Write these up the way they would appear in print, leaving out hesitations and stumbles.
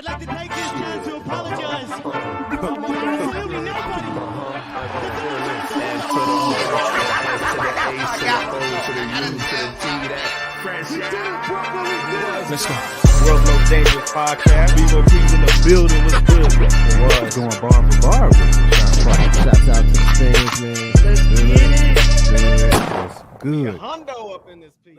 I'd like to take this chance to apologize to absolutely nobody. Let's go. World No Dangerous Podcast. Vivo P's in the building. What's good? Was going bar for bar with Shouts out to the fans, man. Let's get it. What's good? Hondo up in this piece.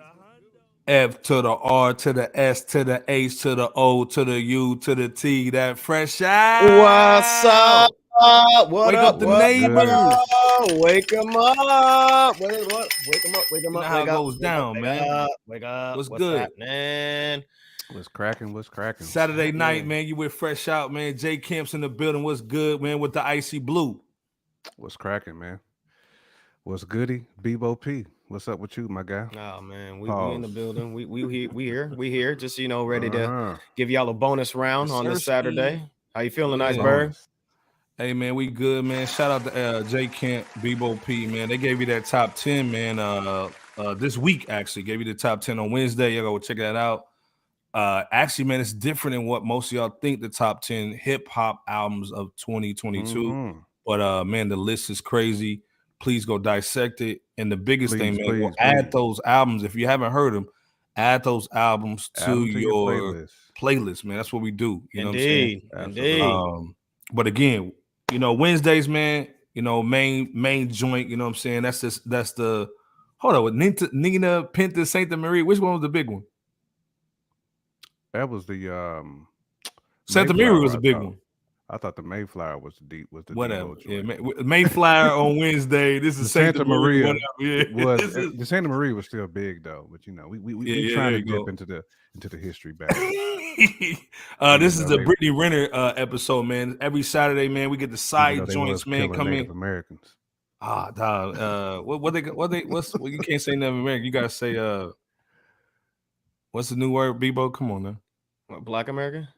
F to the R to the S to the H to the O to the U to the T. That fresh out. What's up? What Wake up the neighbors. Wake them up. Wake them up. Wake them up. Wake them You up. know how it Wake up. goes down, Wake man. up. Wake up. What's good? Man. What's cracking? What's cracking? Saturday night, man. You with fresh out, man. Jay Kemp's in the building. What's good, man? With the icy blue. What's cracking, man? What's goody? Bebo P. What's up with you, my guy? Oh man, we in the building. We here. Just ready to Uh-huh. give y'all a bonus round on this Saturday. How you feeling, Iceberg? Hey, man, we good, man. Shout out to Jay Kemp, Bebo P, man. They gave you that top 10, man, this week, actually. Gave you the top 10 on Wednesday. You go check that out. Actually, man, it's different than what most of y'all think the top 10 hip-hop albums of 2022. Mhm. But, man, the list is crazy. Please go dissect it. And the biggest thing, man, please, add those albums. If you haven't heard them, add those albums Add to 'em your playlist, man. That's what we do. You know what I'm saying? Indeed. But again, Wednesdays, man, main joint, you know what I'm saying? That's the hold on, with Nina Pinta Santa Maria. Which one was the big one? That was the Santa Maria was a big one. I thought the Mayflower was the Whatever. Debo joint. Yeah, Mayflower on Wednesday. This is Santa Maria. Yeah. Whatever. The Santa Maria was still big though, but we trying to dip into the history back. This is the Brittany Renner episode, man. Every Saturday, man, we get the side joints, man, come in. Americans. Dog. You can't say Native American. You gotta say what's the new word, Bebo? Come on now. What, Black American?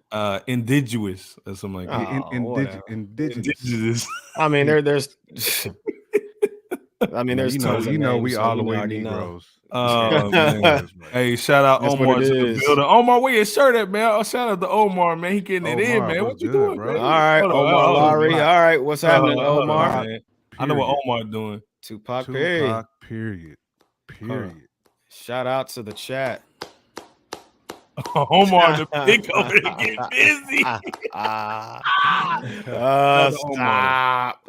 Indigenous or something like that. Indigenous. I mean, there's tons of names, we so all the you way already Negroes. Man. Hey, shout out That's Omar what it to the is. building. Omar, where your shirt at, man? Oh, shout out to Omar, man. He getting it in, Omar, man. What what's you good, doing, bro? man? All right, Hold on, Omar hold on, Lowry. hold on. All right, what's happening, Hold on, Omar? man. I know what Omar doing. Tupac Perry. Period. Shout out to the chat. Omar the big over there getting busy. Stop.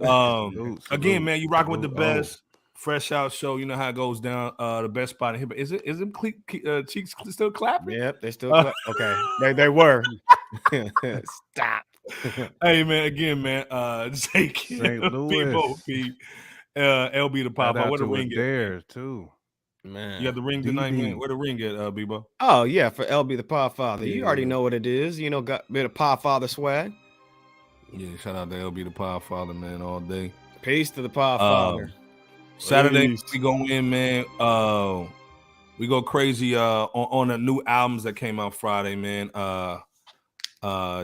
Again, man, you rocking with the best fresh out show. You know how it goes down. The best spot in hip. Is them cheeks still clapping? Yep, they still okay. They were. Stop. Hey, man, again, man. Jake, St. Louis. P, LB the pop. Where the ring there at? too. Man. You got the ring tonight, man. Where the ring at, Bebo? Oh yeah, for LB the Podfather. You Yeah. already know what it is. Got a bit of Podfather swag. Yeah, shout out to LB the Podfather, man, all day. Peace to the Podfather. Saturday we go in, man. We go crazy on the new albums that came out Friday, man.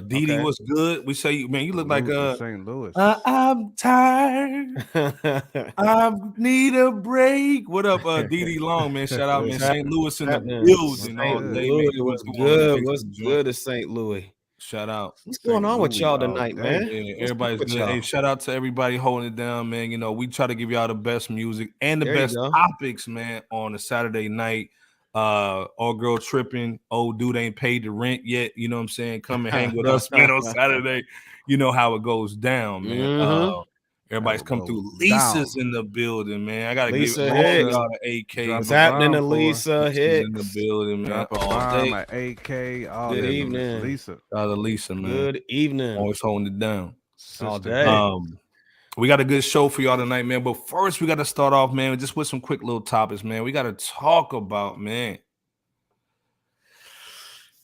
Didi was good. We say, man, you look like St. Louis. I'm tired. I need a break. What up, Didi Long, man? Shout out, man. St. Louis in the building all day. What's good? What's good to St. Louis? Shout out. What's going on with y'all tonight, man? Yeah, everybody's good. Hey, shout out to everybody holding it down, man. We try to give y'all the best music and the best topics, man, on a Saturday night. All girl tripping, old dude ain't paid the rent yet. You know what I'm saying? Come and hang with us, man, on Saturday. You know how it goes down, man. Everybody's come through. Lisa's in the building, man. I gotta Lisa give Hicks. all the AK. What's happening to Lisa Hicks in the building, man? Drop a bomb, my AK. All Good that. evening, Lisa. Lisa, man. Good evening. Always holding it down all day. We got a good show for y'all tonight, man. But first, we got to start off, man, just with some quick little topics, man. We got to talk about, man,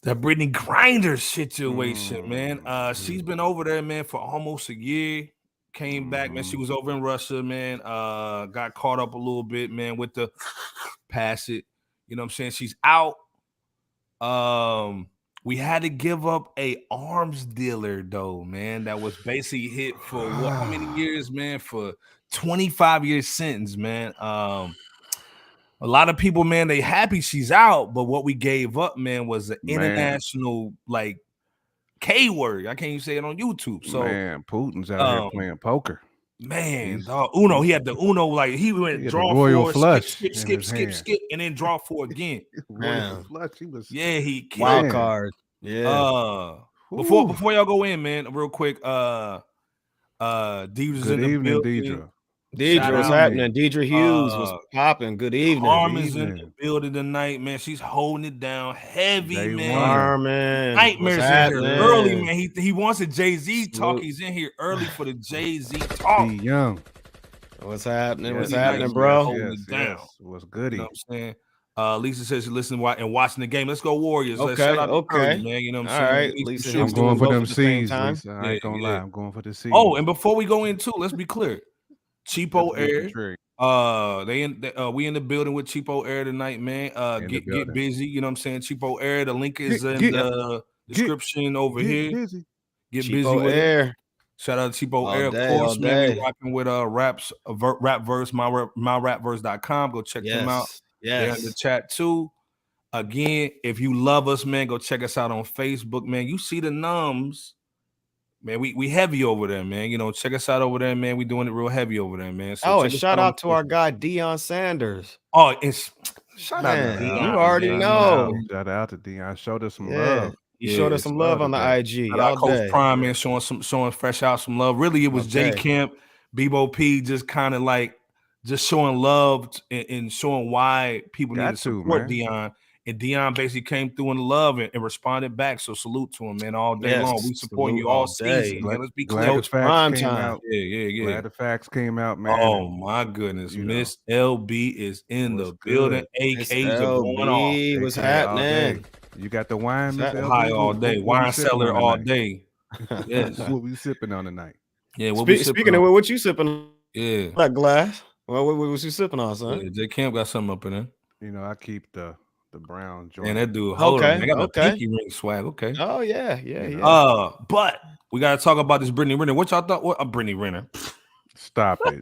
that Brittany Griner situation, man. She's been over there, man, for almost a year. Came back, man. She was over in Russia, man. Got caught up a little bit, man, with the pass it. You know what I'm saying? She's out. We had to give up a arms dealer, though, man. That was basically hit for how many years, man? For 25-year sentence, man. A lot of people, man, they happy she's out, but what we gave up, man, was an international, like, K-word. I can't even say it on YouTube. So man, Putin's out here playing poker. Man, dog, Uno. He had the Uno, like he went draw royal four, flush skip, and then draw four again. Royal flush. He was he wild card. Yeah. Before y'all go in, man, real quick. Deidre's good in the evening, building. Deidre. Deidre, what's happening? Deidre Hughes was popping. Good evening. Carmen's in the building tonight, man. She's holding it down heavy, man. Carmen, Nightmares in here early, man. He wants a Jay-Z talk. He's in here early for the Jay-Z talk. Be young. What's happening? Yes, what's happening, bro? Yes. What's goody? You know what I'm saying? Lisa says she's listening and watching the game. Let's go Warriors. Okay, shout out to Curry, man. You know what I'm saying? All right, Lisa, I'm going for them C's, Lisa. I ain't gonna lie. I'm going for the C's. Oh, and before we go into, let's be clear. Cheapo Air. We in the building with Cheapo Air tonight, man. Get busy. You know what I'm saying? Cheapo Air. The link is in the description over here. Busy. Get Cheapo busy with Air. it. Shout out to Cheapo Air, day, of course, man. We rocking with Rapverse, myrapverse.com. Go check them out. They're in the chat too. Again, if you love us, man, go check us out on Facebook, man. You see the Nems. Man, we heavy over there, man. You know, check us out over there, man. We doing it real heavy over there, man. So and shout out to our guy Deion Sanders. Oh, it's shout out to Deion. You already know. Shout out to Deion. Showed us some love. He showed us some love on the IG. Coach Prime, man, showing fresh out some love. Really, it was J Camp, Bebo P, just kind of like just showing love and showing why people need to support Deion. And Deion basically came through in love and responded back. So salute to him, man, all day long. We supporting you all season, man. Let's be clear. Glad the facts came out. Yeah. Glad the facts came out, man. Oh my goodness, Miss LB is in the building. AKs are going on. What's happening? You got the wine, Miss LB? High all day, wine cellar all day. Yes, what we sipping on tonight? Yeah, speaking of what you sipping on? Yeah, that glass. Well, what was you sipping on, son? Yeah, J Camp got something up in there. You know, I keep the brown joint. And that dude, hold on, I got the pinky ring swag. Okay. Oh yeah. But we gotta talk about this Brittany Renner. What y'all thought? What Brittany Renner? Stop it.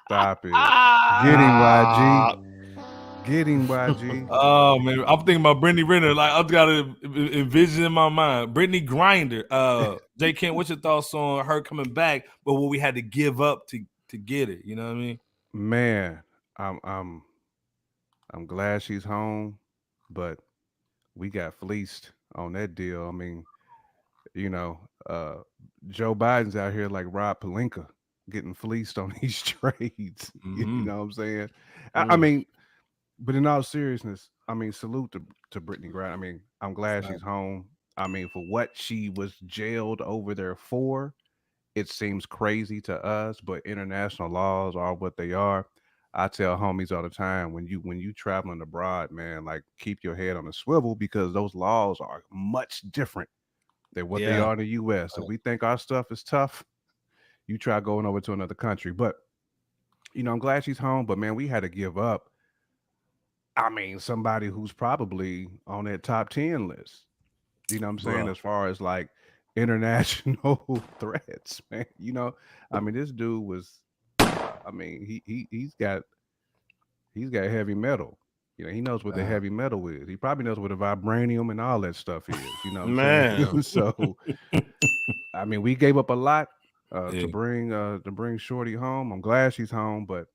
Stop it. Get him, YG. Get him, YG. Oh man, I'm thinking about Brittany Renner. Like I've got to envision in my mind. Brittany Griner. J. Kent, what's your thoughts on her coming back? But what we had to give up to get it. You know what I mean? Man, I'm glad she's home, but we got fleeced on that deal. I mean, you know, Joe Biden's out here like Rob Pelinka getting fleeced on these trades. You know what I'm saying? I mean, but in all seriousness, I mean, salute to Brittany Griner. I mean, I'm glad she's home. I mean, for what she was jailed over there for, it seems crazy to us, but international laws are what they are. I tell homies all the time, when you traveling abroad, man, like keep your head on a swivel because those laws are much different than what they are in the U.S. So we think our stuff is tough. You try going over to another country. But, you know, I'm glad she's home, but man, we had to give up. I mean, somebody who's probably on that top 10 list. You know what I'm saying? As far as like international threats, man. You know, I mean, this dude was I mean, he's got heavy metal. You know, he knows what the heavy metal is. He probably knows what the vibranium and all that stuff is. You know, man. So, I mean, we gave up a lot to bring Shorty home. I'm glad she's home, but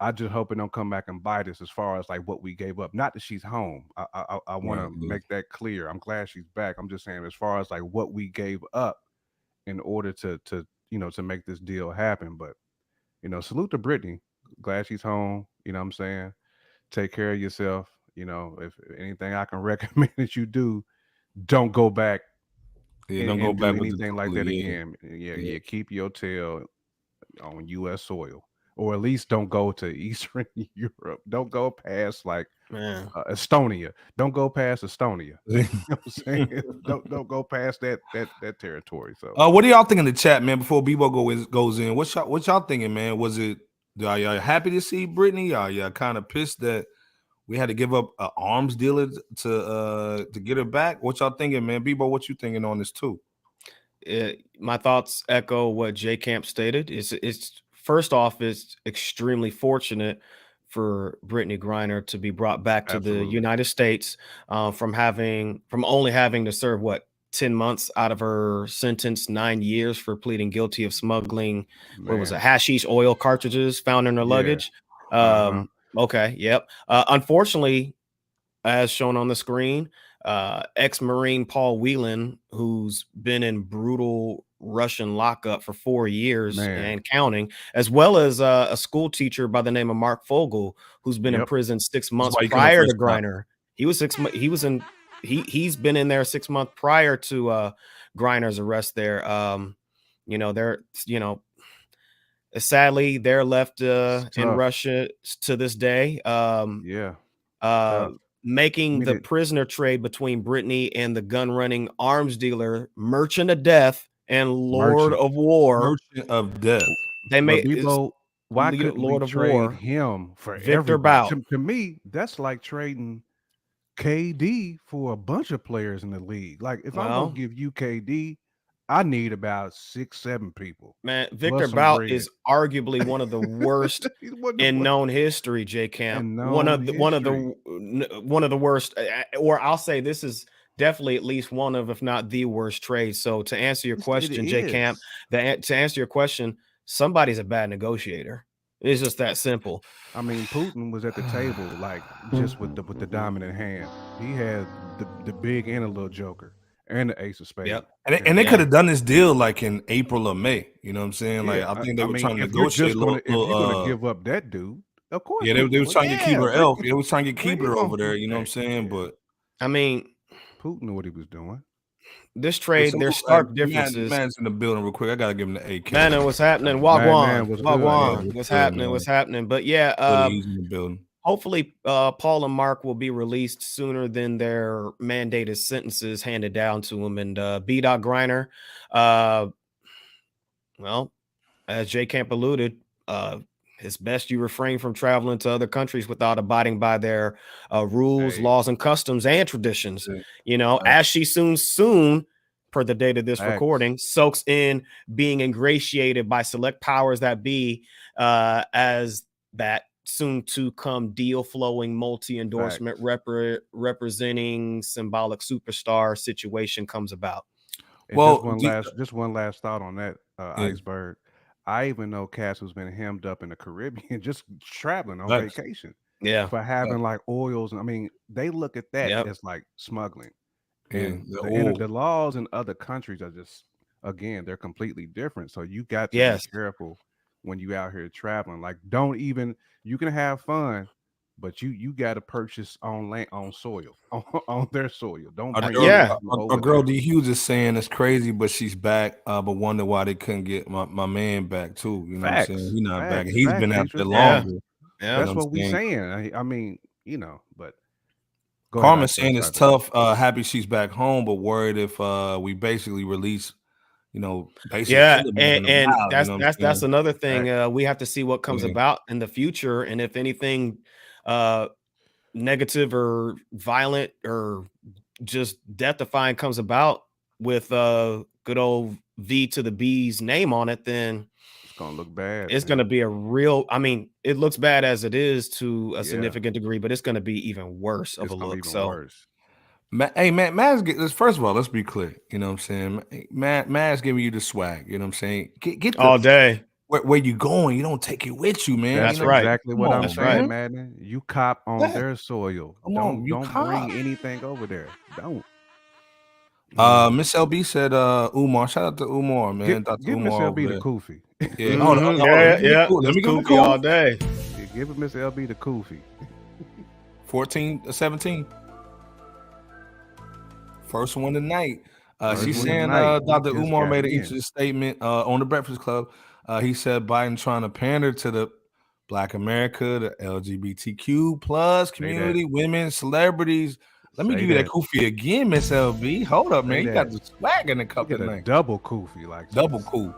I just hope it don't come back and bite us as far as like what we gave up. Not that she's home. I want to make that clear. I'm glad she's back. I'm just saying as far as like what we gave up in order to you know to make this deal happen. But you know, salute to Brittany. Glad she's home. You know what I'm saying? Take care of yourself. You know, if anything I can recommend that you do, don't go back. Yeah, don't go back with anything like that again. Yeah. Keep your tail on U.S. soil, or at least don't go to Eastern Europe. Don't go past like Estonia. Don't go past Estonia. You know what I'm saying? don't go past that territory. So, what do y'all think in the chat, man? Before Bebo goes in, what y'all thinking, man? Was it? Are y'all happy to see Brittany? Are y'all kind of pissed that we had to give up an arms dealer to get her back? What y'all thinking, man? Bebo, what you thinking on this too? My thoughts echo what J Camp stated. It's first off, it's extremely fortunate for Brittany Griner to be brought back to the United States from only having to serve 10 months out of her sentence, 9 years for pleading guilty of smuggling. What was it? Hashish oil cartridges found in her luggage. Okay. Yep. Unfortunately, as shown on the screen, ex-Marine Paul Whelan, who's been in brutal Russian lockup for 4 years and counting, as well as a school teacher by the name of Mark Fogel, who's been in prison 6 months prior to Griner. He's been in there 6 months prior to Griner's arrest there. Sadly, they're left in Russia to this day. Making the prisoner trade between Brittany and the gun-running arms dealer, Merchant of Death and Lord of War. Merchant of Death. They made why couldn't Lord of trade War him for Victor Bout? To me, that's like trading KD for a bunch of players in the league. Like if I'm gonna give you KD, I need about 6-7 people. Man, Victor Bout is arguably one of the worst in known history. J Camp, one of the worst, or I'll say this is definitely at least one of, if not the worst trades. So to answer your question, J Camp, to answer your question, somebody's a bad negotiator. It's just that simple. I mean, Putin was at the table, like just with the dominant hand. He had the big and a little joker and the ace of spades. Yep. And they could have done this deal like in April or May. You know what I'm saying? Like I think they were trying to negotiate. If you're going to give up that dude, of course. Yeah, they was trying to keep her elf. They was trying to keep her over there. You know what I'm saying? But I mean, Putin knew what he was doing. This trade, there's stark differences. Man's in the building real quick. I gotta give him the AK. Man, what's happening? Wagwan. What's happening? What's happening? But yeah, he's in the building. Hopefully, Paul and Mark will be released sooner than their mandated sentences handed down to them. And B. Griner, well, as J Camp alluded, it's best you refrain from traveling to other countries without abiding by their rules, laws, and customs and traditions. You know, as she soon, per the date of this recording, soaks in being ingratiated by select powers that be as that soon to come deal flowing multi-endorsement representing symbolic superstar situation comes about. And just one last thought on that iceberg. I even know Cass who's been hemmed up in the Caribbean, just traveling on vacation. Yeah. For having like oils. I mean, they look at that as like smuggling. And the laws in other countries are just, again, they're completely different. So you got to be careful when you out here traveling. Like, you can have fun, but you got to purchase on land, on soil, on their soil. Don't bring a girl D Hughes is saying it's crazy, but she's back. But wonder why they couldn't get my man back too. You know what I'm saying? He's not back. He's been out there longer. Yeah, that's what we're saying. I mean, you know, but Carmen's saying it's tough. Happy she's back home, but worried if we basically release. You know, basically, and that's another thing. We have to see what comes about in the future, and if anything negative or violent or just death-defying comes about with good old V to the B's name on it, then it's gonna look bad. It's gonna be a real. I mean, it looks bad as it is to a significant degree, but it's gonna be even worse of a look. Worse. Hey, man, Maz, first of all, let's be clear. You know what I'm saying? Maz giving you the swag. You know what I'm saying? Get all day. Where you going? You don't take it with you, man. That's right. Exactly what I'm saying, man. You cop on their soil. Don't bring anything over there. Don't. Miss LB said, Umar. Shout out to Umar, man. Give Miss LB the Koofy. Yeah. Let me go all day. Give Miss LB the Koofy. 17. First one tonight. She's saying Dr. Umar made an interesting statement on the Breakfast Club. He said Biden trying to pander to the Black America, the LGBTQ plus community, women, celebrities. Let me give you that Koofy again, Miss LB. Hold up, man. You got the swag in a couple of things. Double Koofy, like double cool.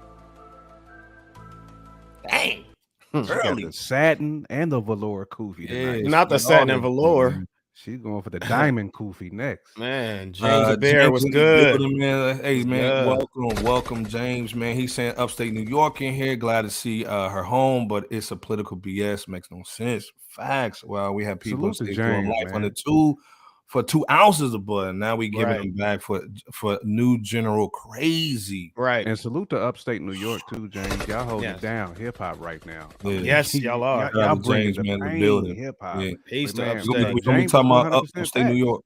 Dang. The satin and the velour Koofy. Yeah, not the satin and velour. She's going for the diamond kufi next. Man, James the Bear was good. Building, man. Hey, man, welcome, James, man. He's saying upstate New York in here. Glad to see her home, but it's a political BS. Makes no sense. Facts. Well, we have people in state doing life under for 2 ounces of bud. Now we giving them back for new general crazy. Right. And salute to upstate New York too, James. Y'all hold it down hip hop right now. Yeah. Yes, y'all are. Y'all bringing James, the the building. hip hop. Yeah. Peace to Man, upstate. We're gonna be talking about upstate New York.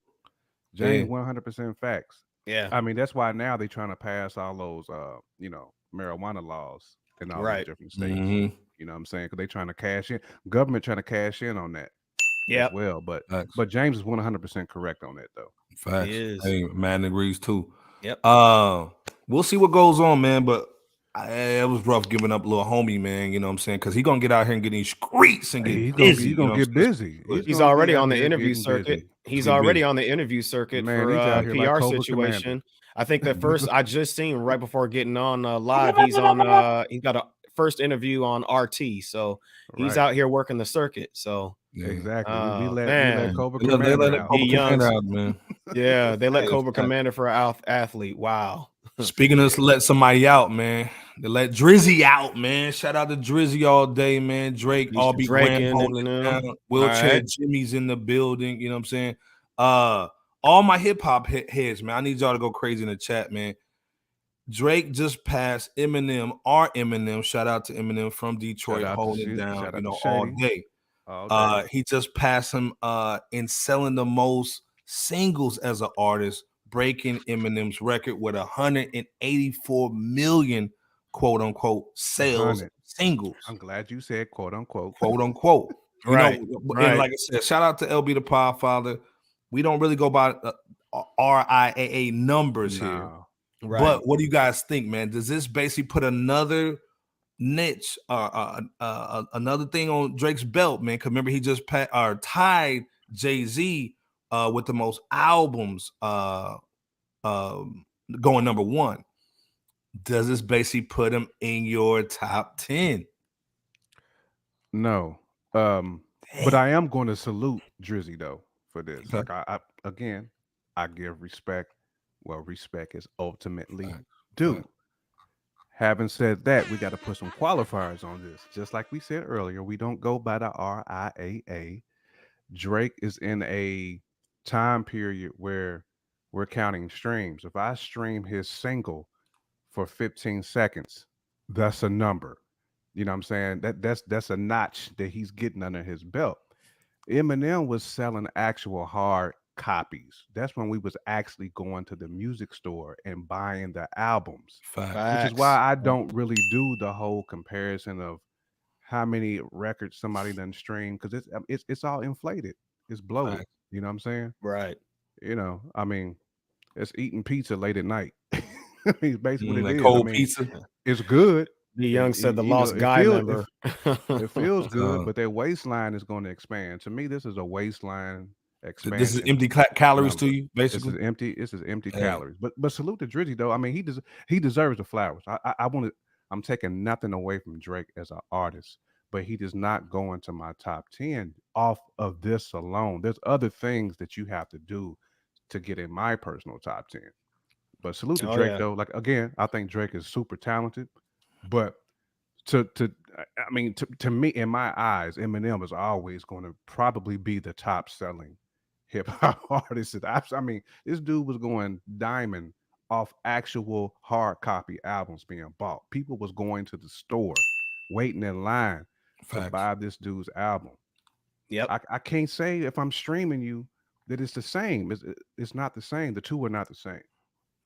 James, 100% facts. Yeah. I mean, that's why now they're trying to pass all those marijuana laws in all these different states. Mm-hmm. You know what I'm saying? Because they're trying to cash in. Government trying to cash in on that. Yeah. Well, but James is 100% correct on that though. Facts. He is. Hey, Madden agrees too. Yep. We'll see what goes on, man. But it was rough giving up little homie, man. You know what I'm saying? Because he's gonna get out here and get these streets and get busy. He's gonna get busy. He's already on the interview circuit. He's already on the interview circuit for a PR situation. I think that first I just seen right before getting on live. He's on. He's got a first interview on RT, so he's out here working the circuit. So. Yeah. Exactly. We let Cobra Commander out, man. Yeah, they let Cobra Commander for an athlete. Wow. Speaking of let somebody out, man. They let Drizzy out, man. Shout out to Drizzy all day, man. Drake, all be grand holding down. Wheelchair Jimmy's in the building. You know what I'm saying? All my hip hop heads, man. I need y'all to go crazy in the chat, man. Drake just passed Eminem, our Eminem. Shout out to Eminem from Detroit, holding down, all day. He just passed him in selling the most singles as an artist, breaking Eminem's record with 184 million quote unquote sales singles. I'm glad you said quote unquote. Quote unquote. And like I said, shout out to LB the Podfather. We don't really go by RIAA numbers here. Right. But what do you guys think, man? Does this basically put another niche another thing on Drake's belt, man? Because remember, he just tied Jay-Z with the most albums going number 1. Does this basically put him in your top 10? No. But I am going to salute Drizzy though for this. Like I give respect. Well, respect is ultimately due. Having said that, we got to put some qualifiers on this. Just like we said earlier, we don't go by the RIAA. Drake is in a time period where we're counting streams. If I stream his single for 15 seconds, that's a number. You know what I'm saying? That's a notch that he's getting under his belt. Eminem was selling actual hard copies. That's when we was actually going to the music store and buying the albums. Facts. Which is why I don't really do the whole comparison of how many records somebody done stream, because it's all inflated. It's bloated. Facts. You know what I'm saying? Right. You know, I mean, it's eating pizza late at night. It's basically what it is. Cold pizza. It's good. The Young said the lost guy number. It feels good, but their waistline is going to expand. To me, this is a waistline expansion. This is empty calories to you, basically. This is empty calories. But salute to Drizzy though. I mean, he deserves the flowers. I'm taking nothing away from Drake as an artist, but he does not go into my top 10 off of this alone. There's other things that you have to do to get in my personal top 10. But salute to Drake though. Like again, I think Drake is super talented. But to me, in my eyes, Eminem is always going to probably be the top selling hip hop artist. I mean, this dude was going diamond off actual hard copy albums being bought. People was going to the store, waiting in line to buy this dude's album. Yep. I can't say if I'm streaming you that it's the same. It's not the same. The two are not the same.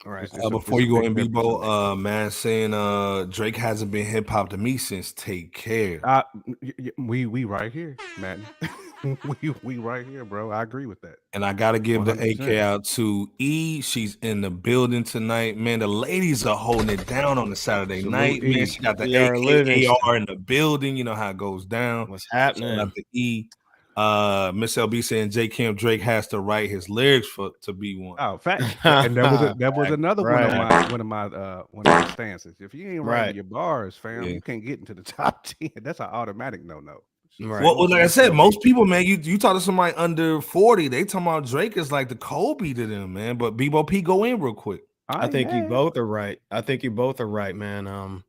All right. Before you go in, Bebo, man, saying Drake hasn't been hip hop to me since Take Care. We right here, man. we right here, bro. I agree with that. And I gotta give 100%. The AK out to E. She's in the building tonight, man. The ladies are holding it down on the Saturday night, man. She got the AR in the building. You know how it goes down. What's happening? Shout out to E. Miss LB saying J. Kim Drake has to write his lyrics to be one. Oh, fact. And that was another one of my stances. If you ain't writing your bars, fam, you can't get into the top 10. That's an automatic no. Right. Well, like I said, most people, man, you talk to somebody under 40, they talking about Drake is like the Kobe to them, man. But Bebo P, go in real quick. I think you both are right. I think you both are right, man.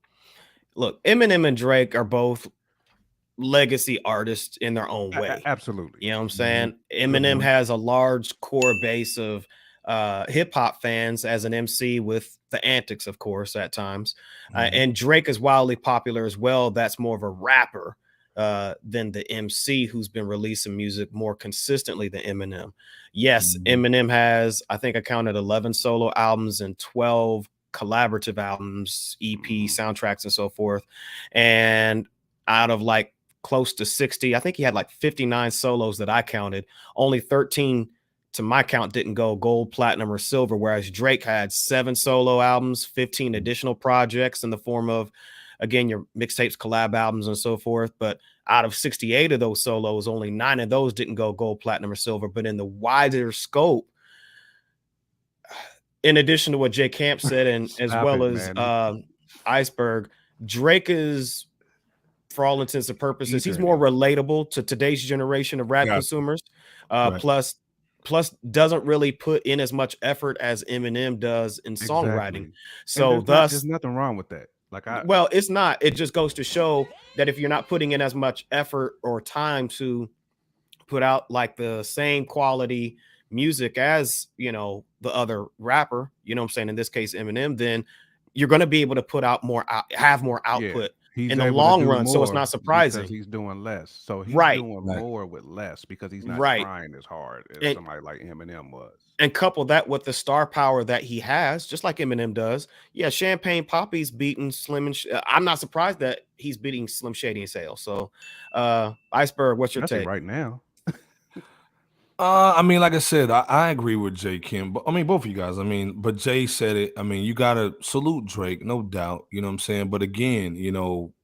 Look, Eminem and Drake are both legacy artists in their own way. Absolutely. You know what I'm saying? Eminem has a large core base of hip hop fans as an MC with the antics, of course, at times. And Drake is wildly popular as well. That's more of a rapper than the MC who's been releasing music more consistently than Eminem. Yes, Eminem has, I think I counted 11 solo albums and 12 collaborative albums, EP, soundtracks, and so forth. And out of like close to 60, I think he had like 59 solos that I counted. Only 13 to my count didn't go gold, platinum, or silver, whereas Drake had 7 solo albums, 15 additional projects in the form of, again, your mixtapes, collab albums, and so forth. But out of 68 of those solos, only 9 of those didn't go gold, platinum, or silver. But in the wider scope, in addition to what Jay Camp said, and as well as Iceberg, Drake is, for all intents and purposes, he's more relatable to today's generation of rap consumers. Plus doesn't really put in as much effort as Eminem does in songwriting. So there's nothing wrong with that. Well, it's not. It just goes to show that if you're not putting in as much effort or time to put out like the same quality music as, you know, the other rapper, you know what I'm saying, in this case Eminem, then you're going to be able to put out more, have more output in the long run. So it's not surprising he's doing less. So he's doing more with less because he's not trying as hard as somebody like Eminem was. And couple that with the star power that he has, just like Eminem does. Yeah, Champagne Poppy's beating Slim and I'm not surprised that he's beating Slim Shady in sales. So Iceberg, what's your take right now? I mean, like I said, I agree with Jay Kim, but I mean, both of you guys. I mean, but Jay said it. I mean, you gotta salute Drake, no doubt. You know what I'm saying? But again, you know,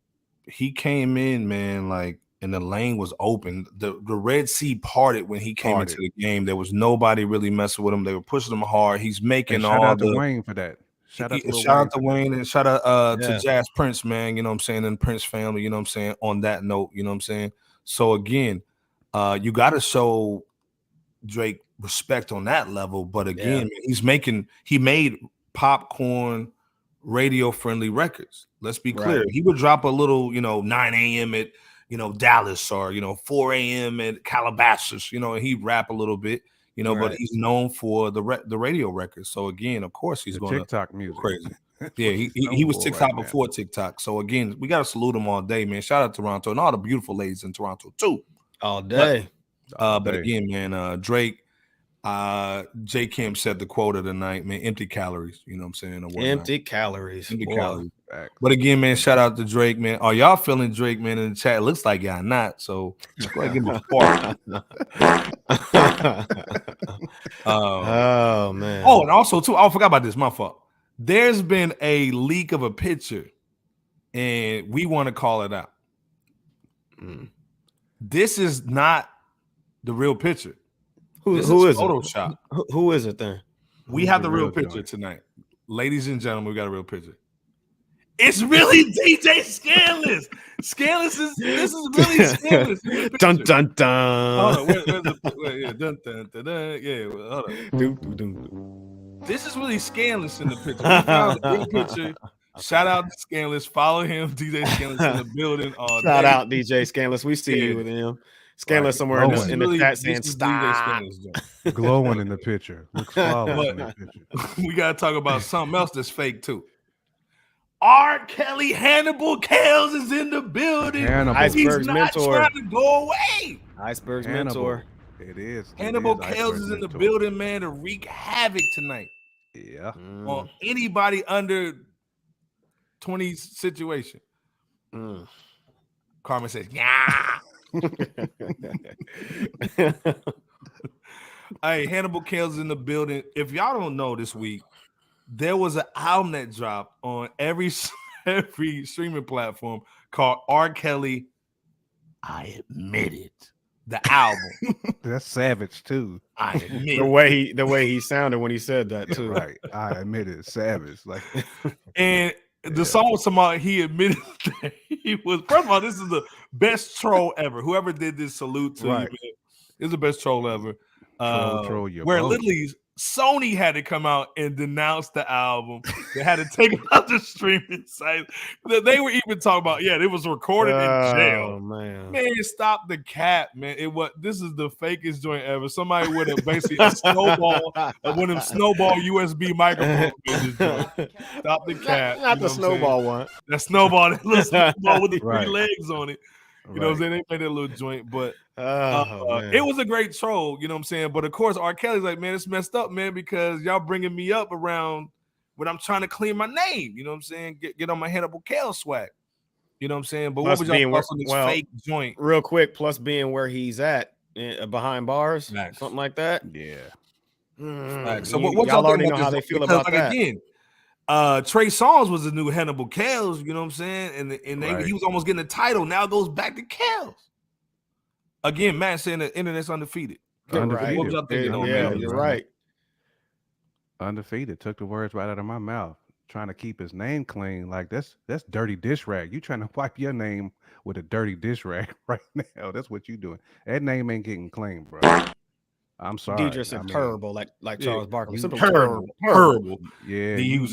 he came in, man, like, and the lane was open. The Red Sea parted when he came into the game. There was nobody really messing with him. They were pushing him hard. He's making all shout out to Wayne for that. Shout out to Wayne and shout out to Jazz Prince, man. You know what I'm saying? And Prince family. You know what I'm saying? On that note, you know what I'm saying? So again, you got to show Drake respect on that level, but again, he made popcorn radio friendly records. Let's be clear. He would drop a little, 9 a.m. at Dallas or 4 a.m. at Calabasas, and he'd rap a little bit, but he's known for the radio records. So again, of course, he's going TikTok music crazy. Yeah, he was TikTok before TikTok. So again, we got to salute him all day, man. Shout out to Toronto and all the beautiful ladies in Toronto too. All day. But again, man, Drake, J. Kim said the quote of the night, man, empty calories, you know what I'm saying? Empty calories. Calories. But again, man, shout out to Drake, man. Are y'all feeling Drake, man, in the chat? It looks like y'all not. So go ahead and give me a spark. Oh, man. Oh, and also, too, I forgot about this. My fault. There's been a leak of a picture, and we want to call it out. This is not the real picture. Who is Photoshop. Who is it then? We have the real picture tonight. Ladies and gentlemen, we got a real picture. It's really DJ Scandalous. This is really Scandalous. Dun dun dun. Hold on, dun dun dun dun. Yeah, hold on. This is really Scandalous in the picture. We found the real picture. Shout out to Scandalous. Follow him, DJ Scandalous in the building. Shout out DJ Scandalous. We see you with him. Scandalous somewhere in the chat saying stop. Glowing in the picture. Looks flawless in the picture. We gotta talk about something else that's fake too. R. Kelly Hannibal Kales is in the building. Iceberg's mentor. Trying to go away. Iceberg's mentor. It is. Hannibal Kales is in the building, man, to wreak havoc tonight. Yeah. On anybody under 20 situation. Carmen says, yeah. Hey, Hannibal Kales is in the building. If y'all don't know, this week there was an album that dropped on every streaming platform called R. Kelly. I admit it. The album. That's savage too. I admit the way he sounded when he said that too. Right. I admit it. Savage. Like, and The song was about he admitted that he was. First of all, this is the best troll ever. Whoever did this, salute to you, man. It's the best troll ever. Troll your where boat. literally Sony had to come out and denounce the album. They had to take it out the streaming site. They were even talking about, it was recorded in jail. Man, stop the cap, man. This is the fakest joint ever. Somebody with basically a snowball, one of them snowball USB microphones in this joint. Stop the cap. Not the snowball one. That snowball, that little snowball with the 3 legs on it. You know what I'm saying? They made that little joint, but it was a great troll, you know what I'm saying? But of course, R. Kelly's like, man, it's messed up, man, because y'all bringing me up around when I'm trying to clean my name, you know what I'm saying? Get on my Hannibal Cal swag, you know what I'm saying? But Plus what was y'all thoughts on this fake joint? Real quick, plus being where he's at behind bars, something like that. Yeah. So what y'all already know how they feel about that. Again, Trey Songz was the new Hannibal Kells, you know what I'm saying? And he was almost getting a title. Now it goes back to Kells. Again, Matt saying the internet's undefeated. Undefeated. What was y'all thinking on that? You're right. Undefeated. Took the words right out of my mouth. Trying to keep his name clean. Like that's dirty dish rag. You trying to wipe your name with a dirty dish rag right now. That's what you doing. That name ain't getting clean, bro. I'm sorry. Deidre said terrible, like Charles Barkley. Terrible. Yeah, you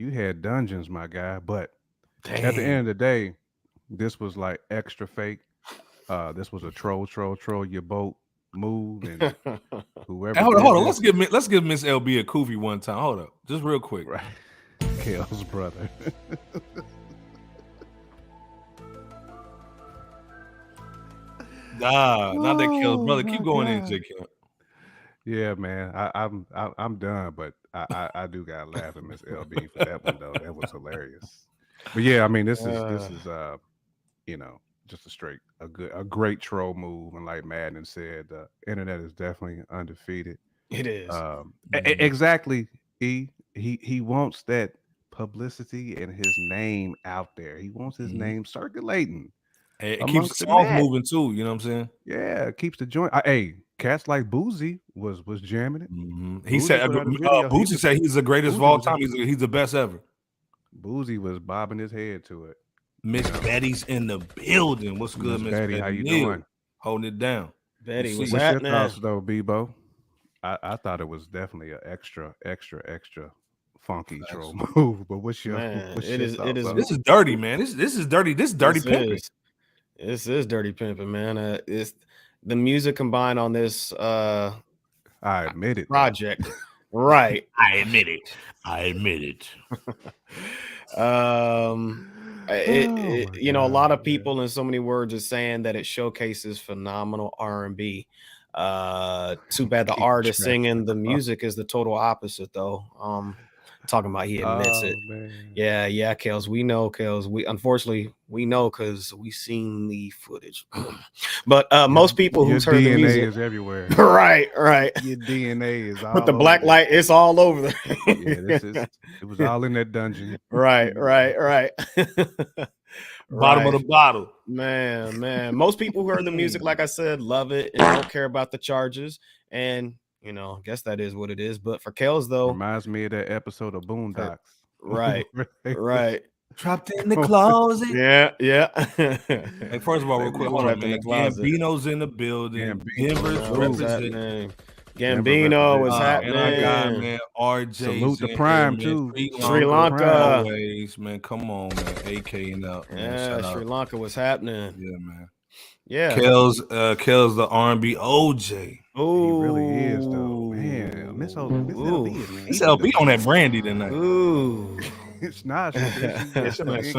had dungeons, my guy. But at the end of the day, this was like extra fake. This was a troll your boat move, and whoever. Hey, hold on. Let's give Miss LB a Koofy one time. Hold up, just real quick. Right, Kale's brother. Not that Kale's brother. Keep going in, J. Kale. Yeah, man. I'm done, but I do gotta laugh at Miss LB for that one though. That was hilarious. But yeah, I mean, this is just a great troll move, and like Madden said, the internet is definitely undefeated. It is. Exactly. He wants that publicity and his name out there. He wants his name circulating. It keeps the song moving too. You know what I'm saying? Yeah, it keeps the joint. Hey, cats like Boozy was jamming it. He said Boozy said he's the greatest of all time. He's the best ever. Boozy was bobbing his head to it. Miss Betty's in the building. What's good, Miss Betty? How you doing? Holding it down. Betty, what's your thoughts though, Bebo? I thought it was definitely an extra funky troll move. But what's your thoughts? This is dirty, man. This is dirty. This is dirty pimping. This is dirty pimping, man. It's the music combined on this. I admit it. Project, right? I admit it. A lot of people in so many words are saying that it showcases phenomenal R&B. Too bad the artist singing the music is the total opposite, though. Talking about he admits it. Man. Yeah, Kels. We know, Kels. We know because we seen the footage. But most people who's heard the music is everywhere. Right. Your DNA is all with the black light. It's all over there. It was all in that dungeon. Right. Bottom of the bottle. Man. Most people who heard the music, like I said, love it and don't care about the charges. And I guess that is what it is. But for Kels, though, reminds me of that episode of Boondocks. Right. Trapped in the closet. Yeah. Hey, first of all, real quick, hold on, man. Gambino's in the building. Denver's representing. Gambino was happening. And I got man, RJ. Salute the Prime too. Sri Lanka. Always, man. Come on, man. AKing up. Yeah, Sri Lanka was happening. Yeah, man. Yeah. Kells the R&B OJ. Oh, he really is though. Man, Miss LB, Miss LB on that brandy tonight. Ooh. It's not. She ain't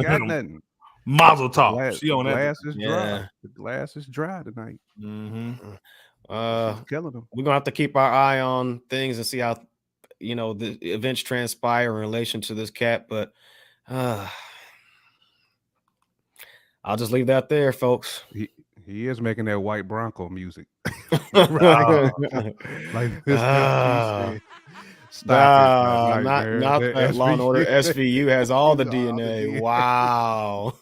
got nothing. Mazel tov. She on that. Glass is dry. The glass is dry tonight. Killing them. We're gonna have to keep our eye on things and see how the events transpire in relation to this cat, but I'll just leave that there, folks. He is making that white Bronco music. Like this. Not that Law and Order SVU has all the DNA. Wow.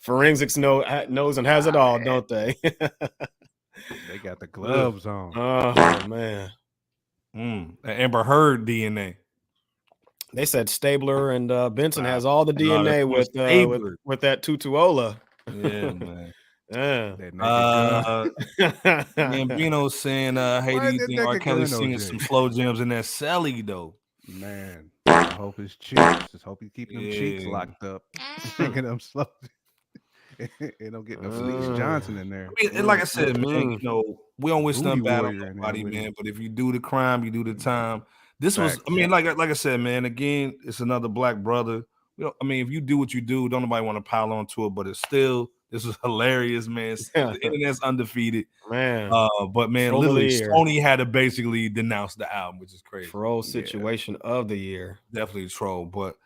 Forensics knows and has it all, don't they? They got the gloves on. Oh man. Amber Heard DNA. They said Stabler and Benson has all the DNA with that Tutuola. Yeah, man. Yeah. Gambino saying, hey, do you think R. Kelly singing some slow jams in that celly though? Man, I hope his cheeks. Just hope he keeping them cheeks locked up, singing them slow. And don't get no Felice Johnson in there. I mean, like I said, man, you know, we don't wish nothing bad on nobody, man. But if you do the crime, you do the time. This was, I mean, like I said, man. Again, it's another black brother. You know, I mean, if you do what you do, don't nobody want to pile onto it. But it's still, this was hilarious, man. The internet's undefeated, man. But man, literally, Sony had to basically denounce the album, which is crazy. Troll situation of the year, definitely a troll, but.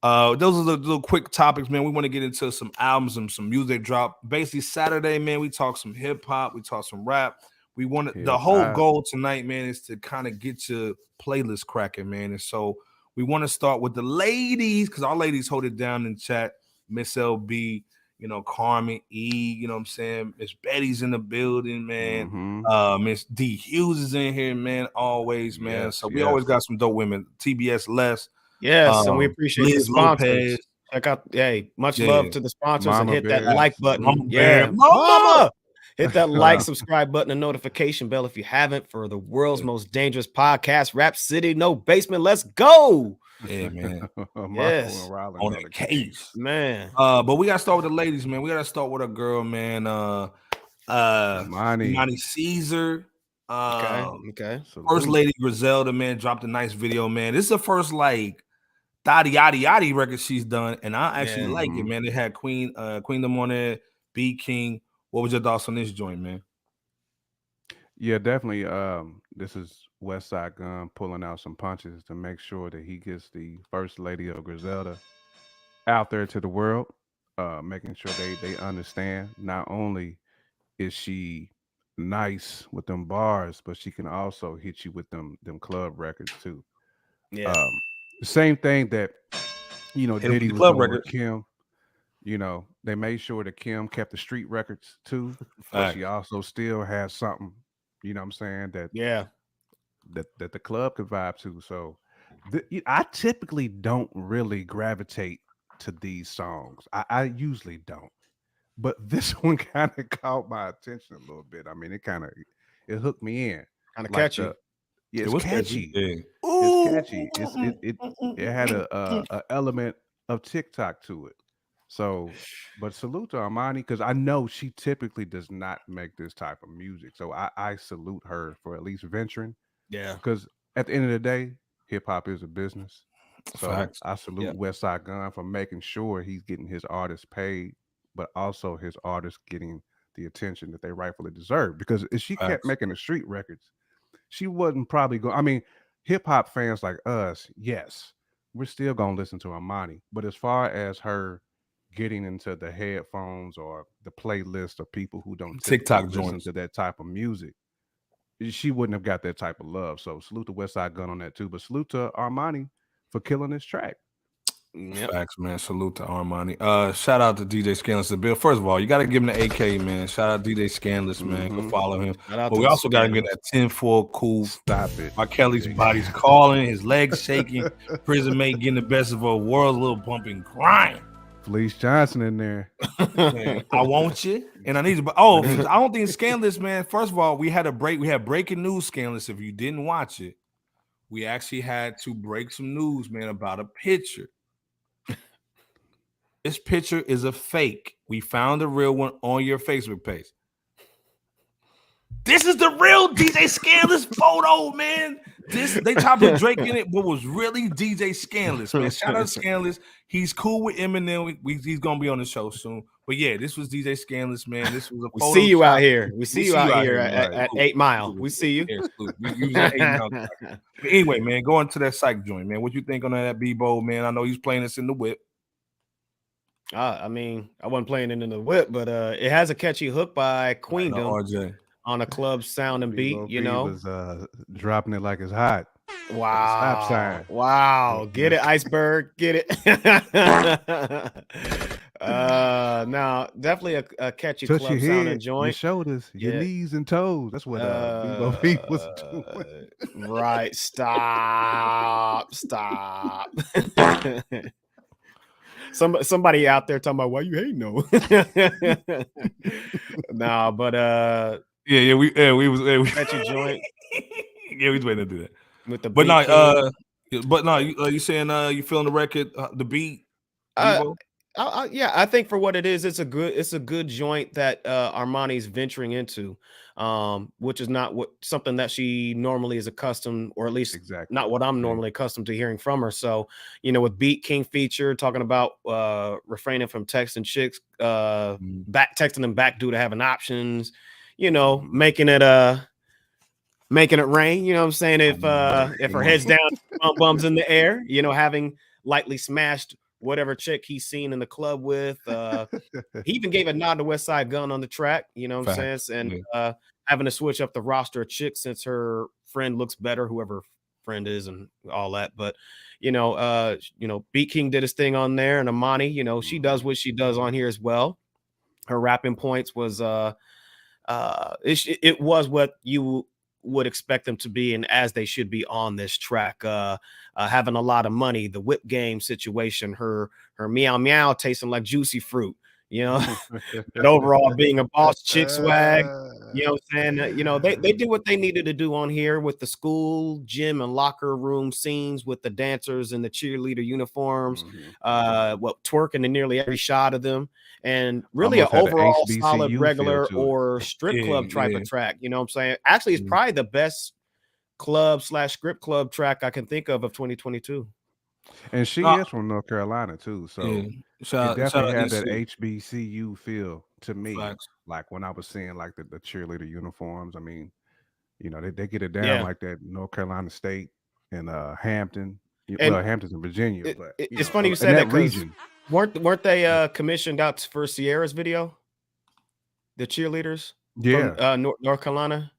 Those are the little quick topics, man. We want to get into some albums and some music drop. Basically, Saturday, man, we talk some hip hop, we talk some rap. We want the whole goal tonight, man, is to kind of get your playlist cracking, man. And so we want to start with the ladies, because our ladies hold it down in chat. Miss LB, you know, Carmen E, you know what I'm saying? Miss Betty's in the building, man. Miss D Hughes is in here, man, always, man. Yes, so we always got some dope women. TBS Les. Yes, and we appreciate the sponsors. Check out, much love to the sponsors, and hit that like button. Mama. Hit that like, subscribe button, and notification bell if you haven't for the world's most dangerous podcast, Rap City, No Basement. Let's go. Yeah, man. Yes. On the case, man. But we gotta start with the ladies, man. We gotta start with a girl, man. Armani Cesar. Okay. First Lady Griselda, man, dropped a nice video, man. This is the first like Dottie Yaddy record she's done, and I actually like it, man. It had Queendom on it, B King. What was your thoughts on this joint, man? Yeah, definitely. This is Westside Gun pulling out some punches to make sure that he gets the First Lady of Griselda out there to the world, making sure they understand not only is she nice with them bars, but she can also hit you with them club records too. Yeah. Same thing that Diddy was doing with Kim. You know, they made sure that Kim kept the street records too, but she also still has something. You know what I'm saying? That the club could vibe to. So I typically don't really gravitate to these songs. I usually don't. But this one kind of caught my attention a little bit. I mean, it hooked me in. Kind of catchy. Yeah, it's catchy. It's catchy. It had a element of TikTok to it. So, but salute to Armani, because I know she typically does not make this type of music. So I salute her for at least venturing. Yeah. Because at the end of the day, hip hop is a business. So I salute Westside Gun for making sure he's getting his artists paid, but also his artists getting the attention that they rightfully deserve. Because if she kept making the street records, she wasn't probably going. I mean, hip hop fans like us, yes, we're still going to listen to Armani. But as far as her getting into the headphones or the playlist of people who don't TikTok listen to that type of music, she wouldn't have got that type of love. So salute to Westside Gun on that too. But salute to Armani for killing this track. Facts, man. Salute to Armani. Shout out to DJ Scandalous. Bill. First of all, you got to give him the AK, man. Shout out DJ Scandalous, man. Go follow him. But we also got to get that 10-4 cool. Stop it. R. Kelly's body's calling, his legs shaking. Prison mate getting the best of a world's little bumping grind. Felice Johnson in there. Man, I want you, and I need you. But I don't think Scandalous, man. First of all, we had a break. We had breaking news, Scandalous. If you didn't watch it, we actually had to break some news, man, about a picture. This picture is a fake. We found a real one on your Facebook page. This is the real DJ Scandalous photo, man. They tried to put Drake in it, but was really DJ Scandalous, man. Shout out to Scandalous. He's cool with Eminem. He's gonna be on the show soon. But yeah, this was DJ Scandalous, man. This was a photo. We see you out here. We see you out here at 8 Mile. We see you. We at 8 Mile. But anyway, man, going to that Sike joint, man. What you think on that B-Bowl, man? I know he's playing this in the whip. I mean, I wasn't playing it in the whip, but it has a catchy hook by Queendom on a club sound and beat. You know, was dropping it like it's hot. Wow! Stop sign. Wow! Get it, Iceberg. Get it. Now definitely a catchy Touch your club sounding head, your joint. shoulders, your Yeah. knees and toes. That's what Bebo B was doing. Right. Stop. Somebody out there talking about why you hating no. Nah, but we was catchy joint. Yeah, we was waiting to do that. With the But beat no, you saying you feeling the record, the beat, Bebo? yeah, I think for what it is, it's a good joint that Armani's venturing into, which is not something that she normally is accustomed, or at least not what I'm normally accustomed to hearing from her. So, with Beat King feature talking about refraining from texting chicks, back texting them back due to having options, making it rain. You know what I'm saying? If her head's down, bums in the air, having lightly smashed whatever chick he's seen in the club with. He even gave a nod to West Side Gun on the track, you know what I'm saying? And having to switch up the roster of chicks since her friend looks better, whoever friend is and all that. But Beat King did his thing on there, and Armani, she does what she does on here as well. Her rapping points was it was what you would expect them to be, and as they should be on this track. Having a lot of money, the whip game situation, her meow meow tasting like juicy fruit, but overall being a boss chick swag, you know what I'm saying? They did what they needed to do on here with the school, gym, and locker room scenes with the dancers and the cheerleader uniforms, twerking in nearly every shot of them, and really an overall solid regular or strip club type of track, you know what I'm saying? Actually, it's probably the best club/script club track I can think of 2022. And she is from North Carolina too, so it definitely had that HBCU feel to me. Like when I was seeing like the cheerleader uniforms, I mean, they get it down like that. North Carolina State and Hampton, Hampton's in Virginia. But it's funny you said that region. Weren't they commissioned out for Sierra's video? The cheerleaders, from North Carolina.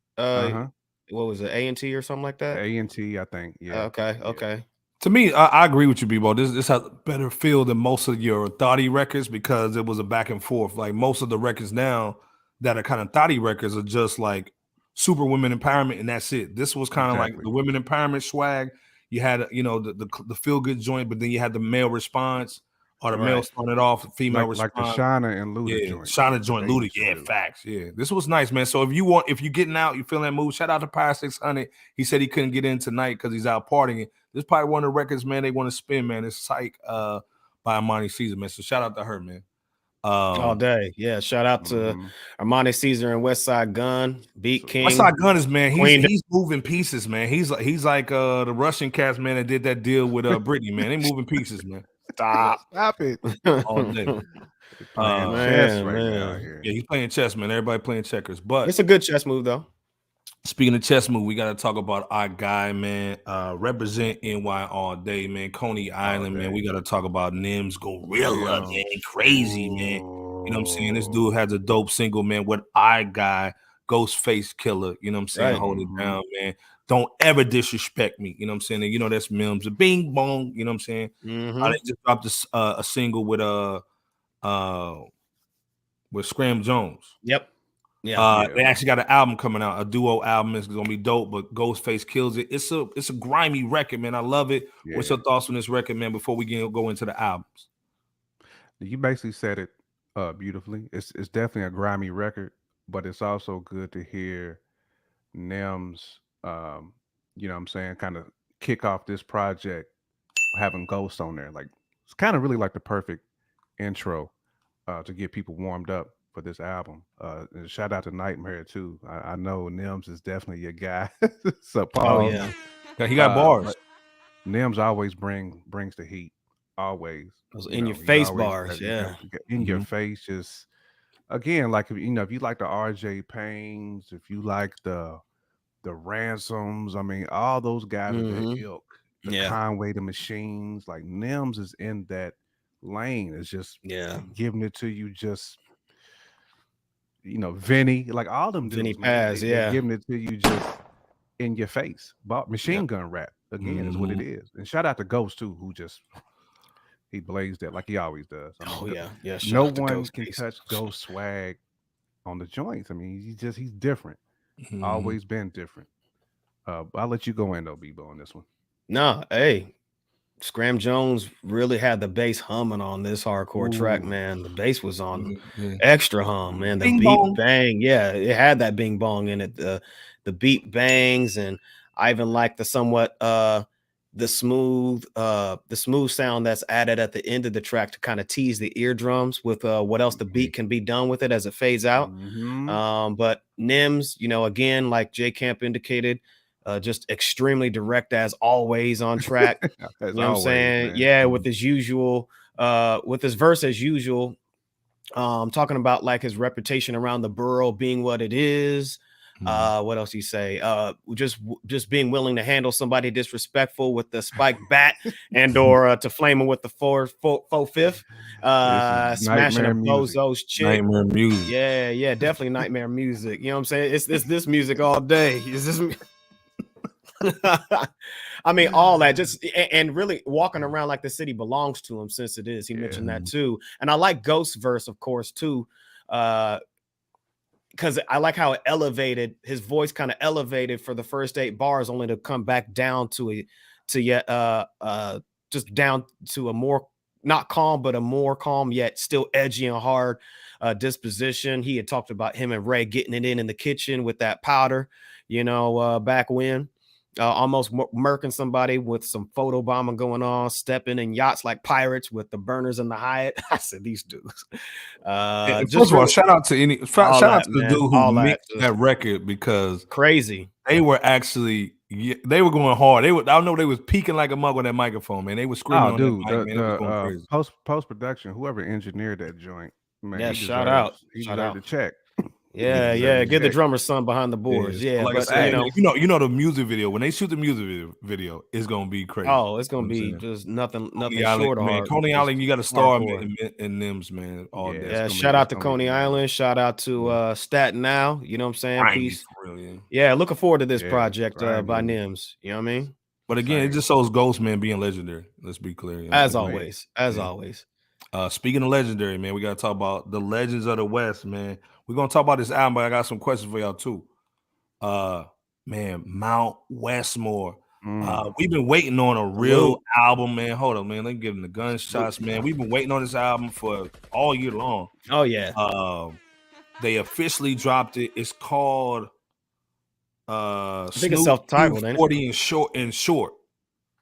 What was it, A&T or something like that? A&T, I think. Yeah. Okay. To me, I agree with you, Bebo. This has a better feel than most of your thotty records because it was a back and forth. Like most of the records now that are kind of thotty records are just like super women empowerment, and that's it. This was kind of like the women empowerment swag. You had the feel good joint, but then you had the male response. Or the male started off, female response. Like the Shauna and Luda joint. Shauna joint, Luda. Yeah, facts. Yeah. This was nice, man. So if you're getting out, you feeling that move, shout out to Power 600. He said he couldn't get in tonight because he's out partying. This is probably one of the records, man, they want to spin, man. It's Sike by Armani Cesar, man. So shout out to her, man. All day. Yeah. Shout out to Armani Cesar and West Side Gun, Beat King. West Side Gun is, man, he's moving pieces, man. He's like the Russian cats, man, that did that deal with Brittany, man. They moving pieces, man. Stop it. All day. Chess right now here. Yeah, he's playing chess, man. Everybody playing checkers. But it's a good chess move, though. Speaking of chess move, we got to talk about our guy, man. Represent NY all day, man. Coney Island, man. We got to talk about Nems Gorilla, man. Crazy, man. You know what I'm saying? This dude has a dope single, man, with our guy, Ghostface Killah. You know what I'm saying? Hold it down, man. Don't ever disrespect me. You know what I'm saying? And that's Nems. A bing bong. You know what I'm saying? They just dropped a single with Scram Jones. Yep. They actually got an album coming out, a duo album. It's gonna be dope, but Ghostface kills it. It's a grimy record, man. I love it. Yeah. What's your thoughts on this record, man? Before we go into the albums, you basically said it beautifully. It's definitely a grimy record, but it's also good to hear Nems. You know what I'm saying, kind of kick off this project having Ghost on there. Like it's kind of really like the perfect intro to get people warmed up for this album. And shout out to Nightmare too. I know Nems is definitely your guy. So he got bars. Nems always brings the heat. Always. Those in your face bars, in your face. Just again, like if you like the RJ Paynes, if you like the Ransoms, I mean, all those guys with that ilk, the Conway, the Machines, like Nems is in that lane. It's just giving it to you, just Vinny, like all them Vinny dudes, Paz, giving it to you just in your face. Machine gun rap again is what it is. And shout out to Ghost too, who just He blazed that like he always does. I mean, yeah. Shout no out to one can Ghostface. touch Ghost swag on the joints. I mean, he's different. Always been different. I'll let you go in though, Bebo, on this one. Nah, hey, Scram Jones really had the bass humming on this hardcore track, man. The bass was on extra hum, man. The Bing beat bong. bang, yeah, it had that bing bong in it. The beat bangs, and I even like the somewhat the smooth sound that's added at the end of the track to kind of tease the eardrums with what else the beat can be done with it as it fades out. But Nems, you know, again, like J Camp indicated, just extremely direct as always on track. You know what I'm saying? Man. Yeah, with his usual, with his verse as usual, talking about like his reputation around the borough being what it is. What else you say? Just being willing to handle somebody disrespectful with the spiked bat and or to flame him with the 4/5. Smashing a bozo's chick. Nightmare music. Yeah, definitely nightmare music. You know what I'm saying? It's this music all day. Is this? I mean, all that just and really walking around like the city belongs to him, since it is. He mentioned that too. And I like Ghost's verse, of course, too. Because I like how it elevated his voice, kind of elevated for the first 8 bars, only to come back down to just down to a more not calm, but a more calm yet still edgy and hard disposition. He had talked about him and Ray getting it in the kitchen with that powder, you know, back when. Almost murking somebody with some photo bombing going on, stepping in yachts like pirates with the burners and the Hyatt. I said, these dudes. First of all, shout out to the dude who mixed that record, because crazy. They were actually they were going hard. I know they was peaking like a mug on that microphone, man. They were screaming on that mic, man. It was going crazy. Post production, whoever engineered that joint, man. Yeah, shout out. He deserved a check. Yeah. Get the drummer's son behind the boards. Yeah, like but I said, you know the music video. When they shoot the music video, it's gonna be crazy. Oh, it's gonna be just nothing short of hard. Coney Island, you got to star in Nems, man. All day. Yeah, shout out to Coney Island. Shout out to Staten now. You know what I'm saying? Peace. Yeah, looking forward to this project by Nems. You know what I mean? But again, it just shows Ghost, man, being legendary. Let's be clear. You know? As always. Speaking of legendary, man, we got to talk about the legends of the West, man. We're going to talk about this album, but I got some questions for y'all, too. Man, Mount Westmore. We've been waiting on a real album, man. Hold on, man. Let me give them the gunshots, man. We've been waiting on this album for all year long. Oh, yeah. They officially dropped it. It's called I think it's self-titled, ain't it? 40 in short.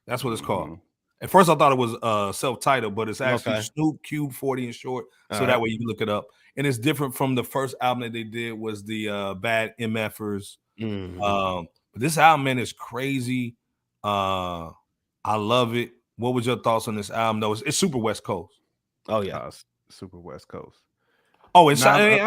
That's what it's called. At first, I thought it was self-titled, but it's actually Snoop Cube 40 in short. So that way you can look it up. And it's different from the first album that they did was the Bad MFers. But this album, man, is crazy. I love it. What was your thoughts on this album, though? It's super West Coast. Oh, yeah. Super West Coast. Oh, and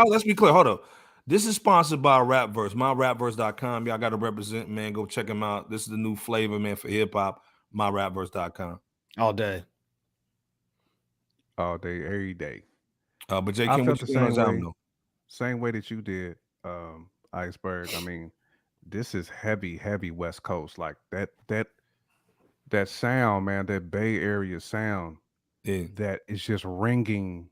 let's be clear. Hold up. This is sponsored by Rapverse, myrapverse.com. Y'all got to represent, man. Go check them out. This is the new flavor, man, for hip-hop, myrapverse.com. All day, every day. But J. Kim, what you think on this album, though? Same way that you did, Iceberg. I mean, this is heavy West Coast. Like that sound, man, that Bay Area sound that is just ringing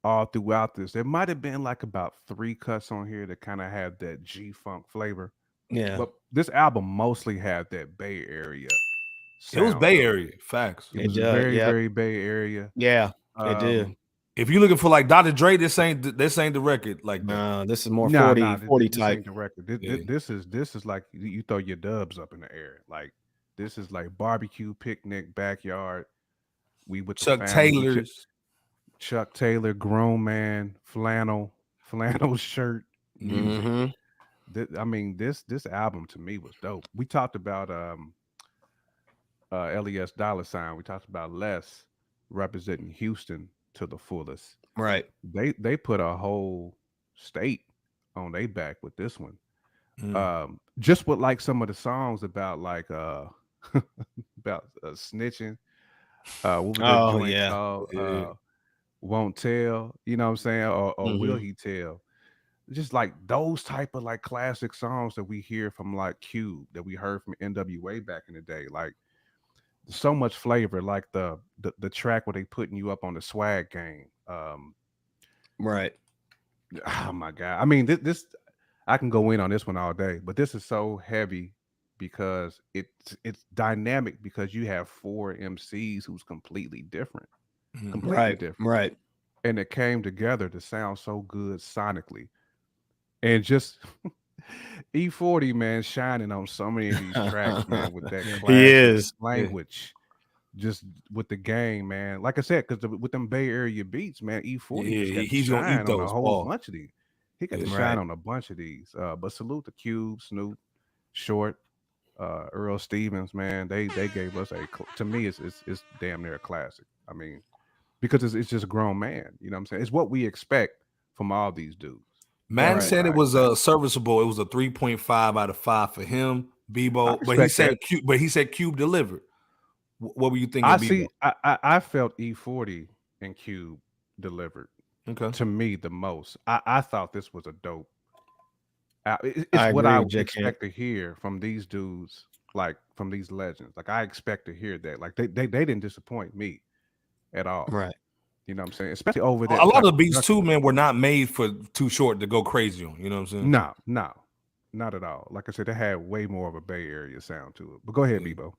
all throughout this. There might have been like about 3 cuts on here that kind of had that G-Funk flavor. Yeah. But this album mostly had that Bay Area sound. It was Bay Area, facts. It was very Bay Area. Yeah, it did. If you're looking for like Dr. Dre, this ain't the record. Like that. This is more 40 this type. Ain't the record. This is like you throw your dubs up in the air. Like this is like barbecue, picnic, backyard. We with Chuck Taylor's. Chuck Taylor, grown man, flannel shirt. Music. I mean, this album to me was dope. We talked about LES Dollar Sign. We talked about Les representing Houston to the fullest. Right. They put a whole state on their back with this one. Just with like some of the songs about like about snitching. What was that joint called? Won't Tell, you know what I'm saying? Or Will He Tell? Just like those type of like classic songs that we hear from like Cube, that we heard from NWA back in the day. Like so much flavor, like the track where they putting you up on the swag game. Right. Oh my god! I mean, this I can go in on this one all day, but this is so heavy because it's dynamic because you have four MCs who's completely different, completely Right. different, Right. and it came together to sound so good sonically, and just E40 man shining on so many of these tracks, man, with that He classic is. language. Just with the game, man. Like I said, because with them Bay Area beats, man, E40 just got to he's gonna eat shine on a those. whole Paul. bunch of these. He got to Yeah. shine on a bunch of these. But salute to Cube, Snoop, Short, Earl Stevens, man. They gave us to me it's damn near a classic. I mean, because it's just a grown man. You know what I'm saying? It's what we expect from all these dudes. Man said it was serviceable. It was a 3.5 out of 5 for him, Bebo. But he said Cube delivered. What were you thinking? I Bebo? see. I felt E40 and Cube delivered. Okay. To me, the most. I thought this was a dope. It's what I would expect to hear from these dudes, like from these legends. Like I expect to hear that. Like they didn't disappoint me at all. Right. You know what I'm saying? Especially over there. A lot of beats too, man, were not made for Too Short to go crazy on. You know what I'm saying? No, not at all. Like I said, they had way more of a Bay Area sound to it. But go ahead, Bebo.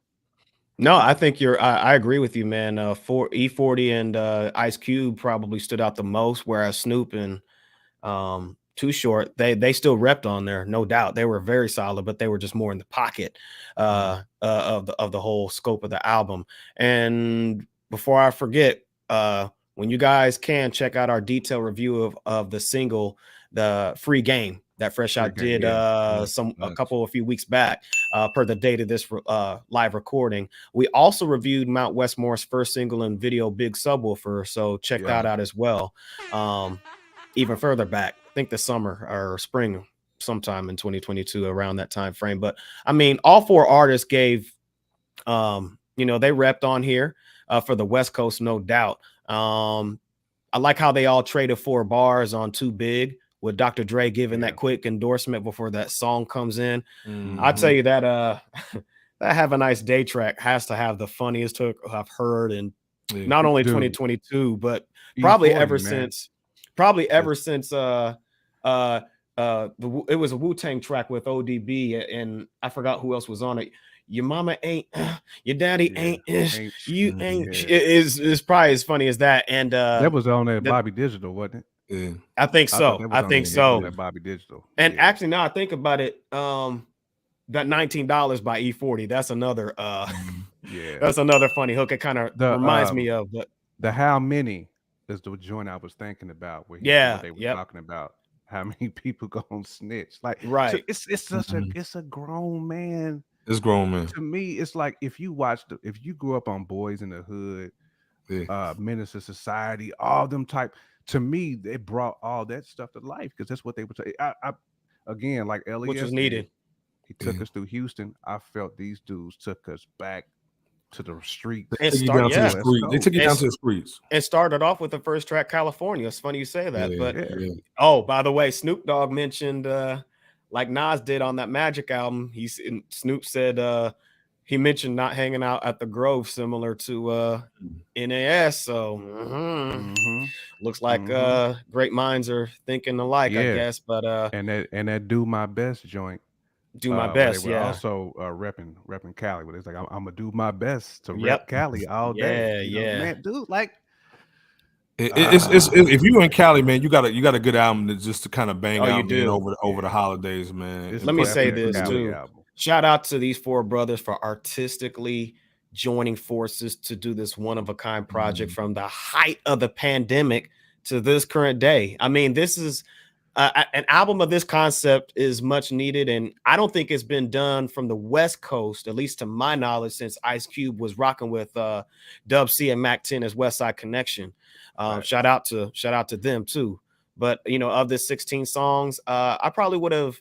No, I think I agree with you, man. For E40 and Ice Cube probably stood out the most, whereas Snoop and Too Short, they still repped on there, no doubt. They were very solid, but they were just more in the pocket of the whole scope of the album. And before I forget, when you guys can check out our detailed review of the single, the Free Game that Fresh Out did a few weeks back, per the date of this live recording. We also reviewed Mount Westmore's first single and video, Big Subwoofer, so check that out as well. Even further back, I think the summer or spring, sometime in 2022, around that time frame. But I mean, all four artists gave, they repped on here for the West Coast, no doubt. I like how they all traded 4 bars on Too Big, with Dr. Dre giving that quick endorsement before that song comes in. I'll tell you that that Have a Nice Day track has to have the funniest hook I've heard in not only 2022, but probably ever since it was a Wu-Tang track with ODB, and I forgot who else was on it. Your mama ain't, your daddy ain't, you ain't. Is probably as funny as that. And that was on that Bobby Digital, wasn't it? Yeah. I think so. I think so. That Bobby Digital. And actually, now I think about it, that $19 by E40. That's another. That's another funny hook. It kind of reminds me of the How Many is the joint I was thinking about. Where they were talking about how many people gonna snitch. Like, so it's such it's a grown man. It's grown man. To me, it's like if you grew up on Boys in the Hood, Menace to Society, all them type. To me, they brought all that stuff to life because that's what they would say. I again, like Elias, which was needed. He took us through Houston. I felt these dudes took us back to the streets. They took you down to the streets. And started off with the first track, California. It's funny you say that. Oh, by the way, Snoop Dogg mentioned like Nas did on that Magic album. Snoop said he mentioned not hanging out at the Grove, similar to NAS. So looks like great minds are thinking alike, I guess. But and that Do My Best joint. Do My Best, they were also repping Cali, but it's like I'm gonna do my best to rep Cali all day. Man, dude, like if you're in Cali, man, you got a good album to kind of bang out over the holidays, man. Let me say this too. Shout out to these 4 brothers for artistically joining forces to do this one-of-a-kind project from the height of the pandemic to this current day. I mean, this is an album of this concept is much needed, and I don't think it's been done from the West Coast, at least to my knowledge, since Ice Cube was rocking with Dub C and Mac 10 as West Side Connection. Shout out to them too. But of the 16 songs, I probably would have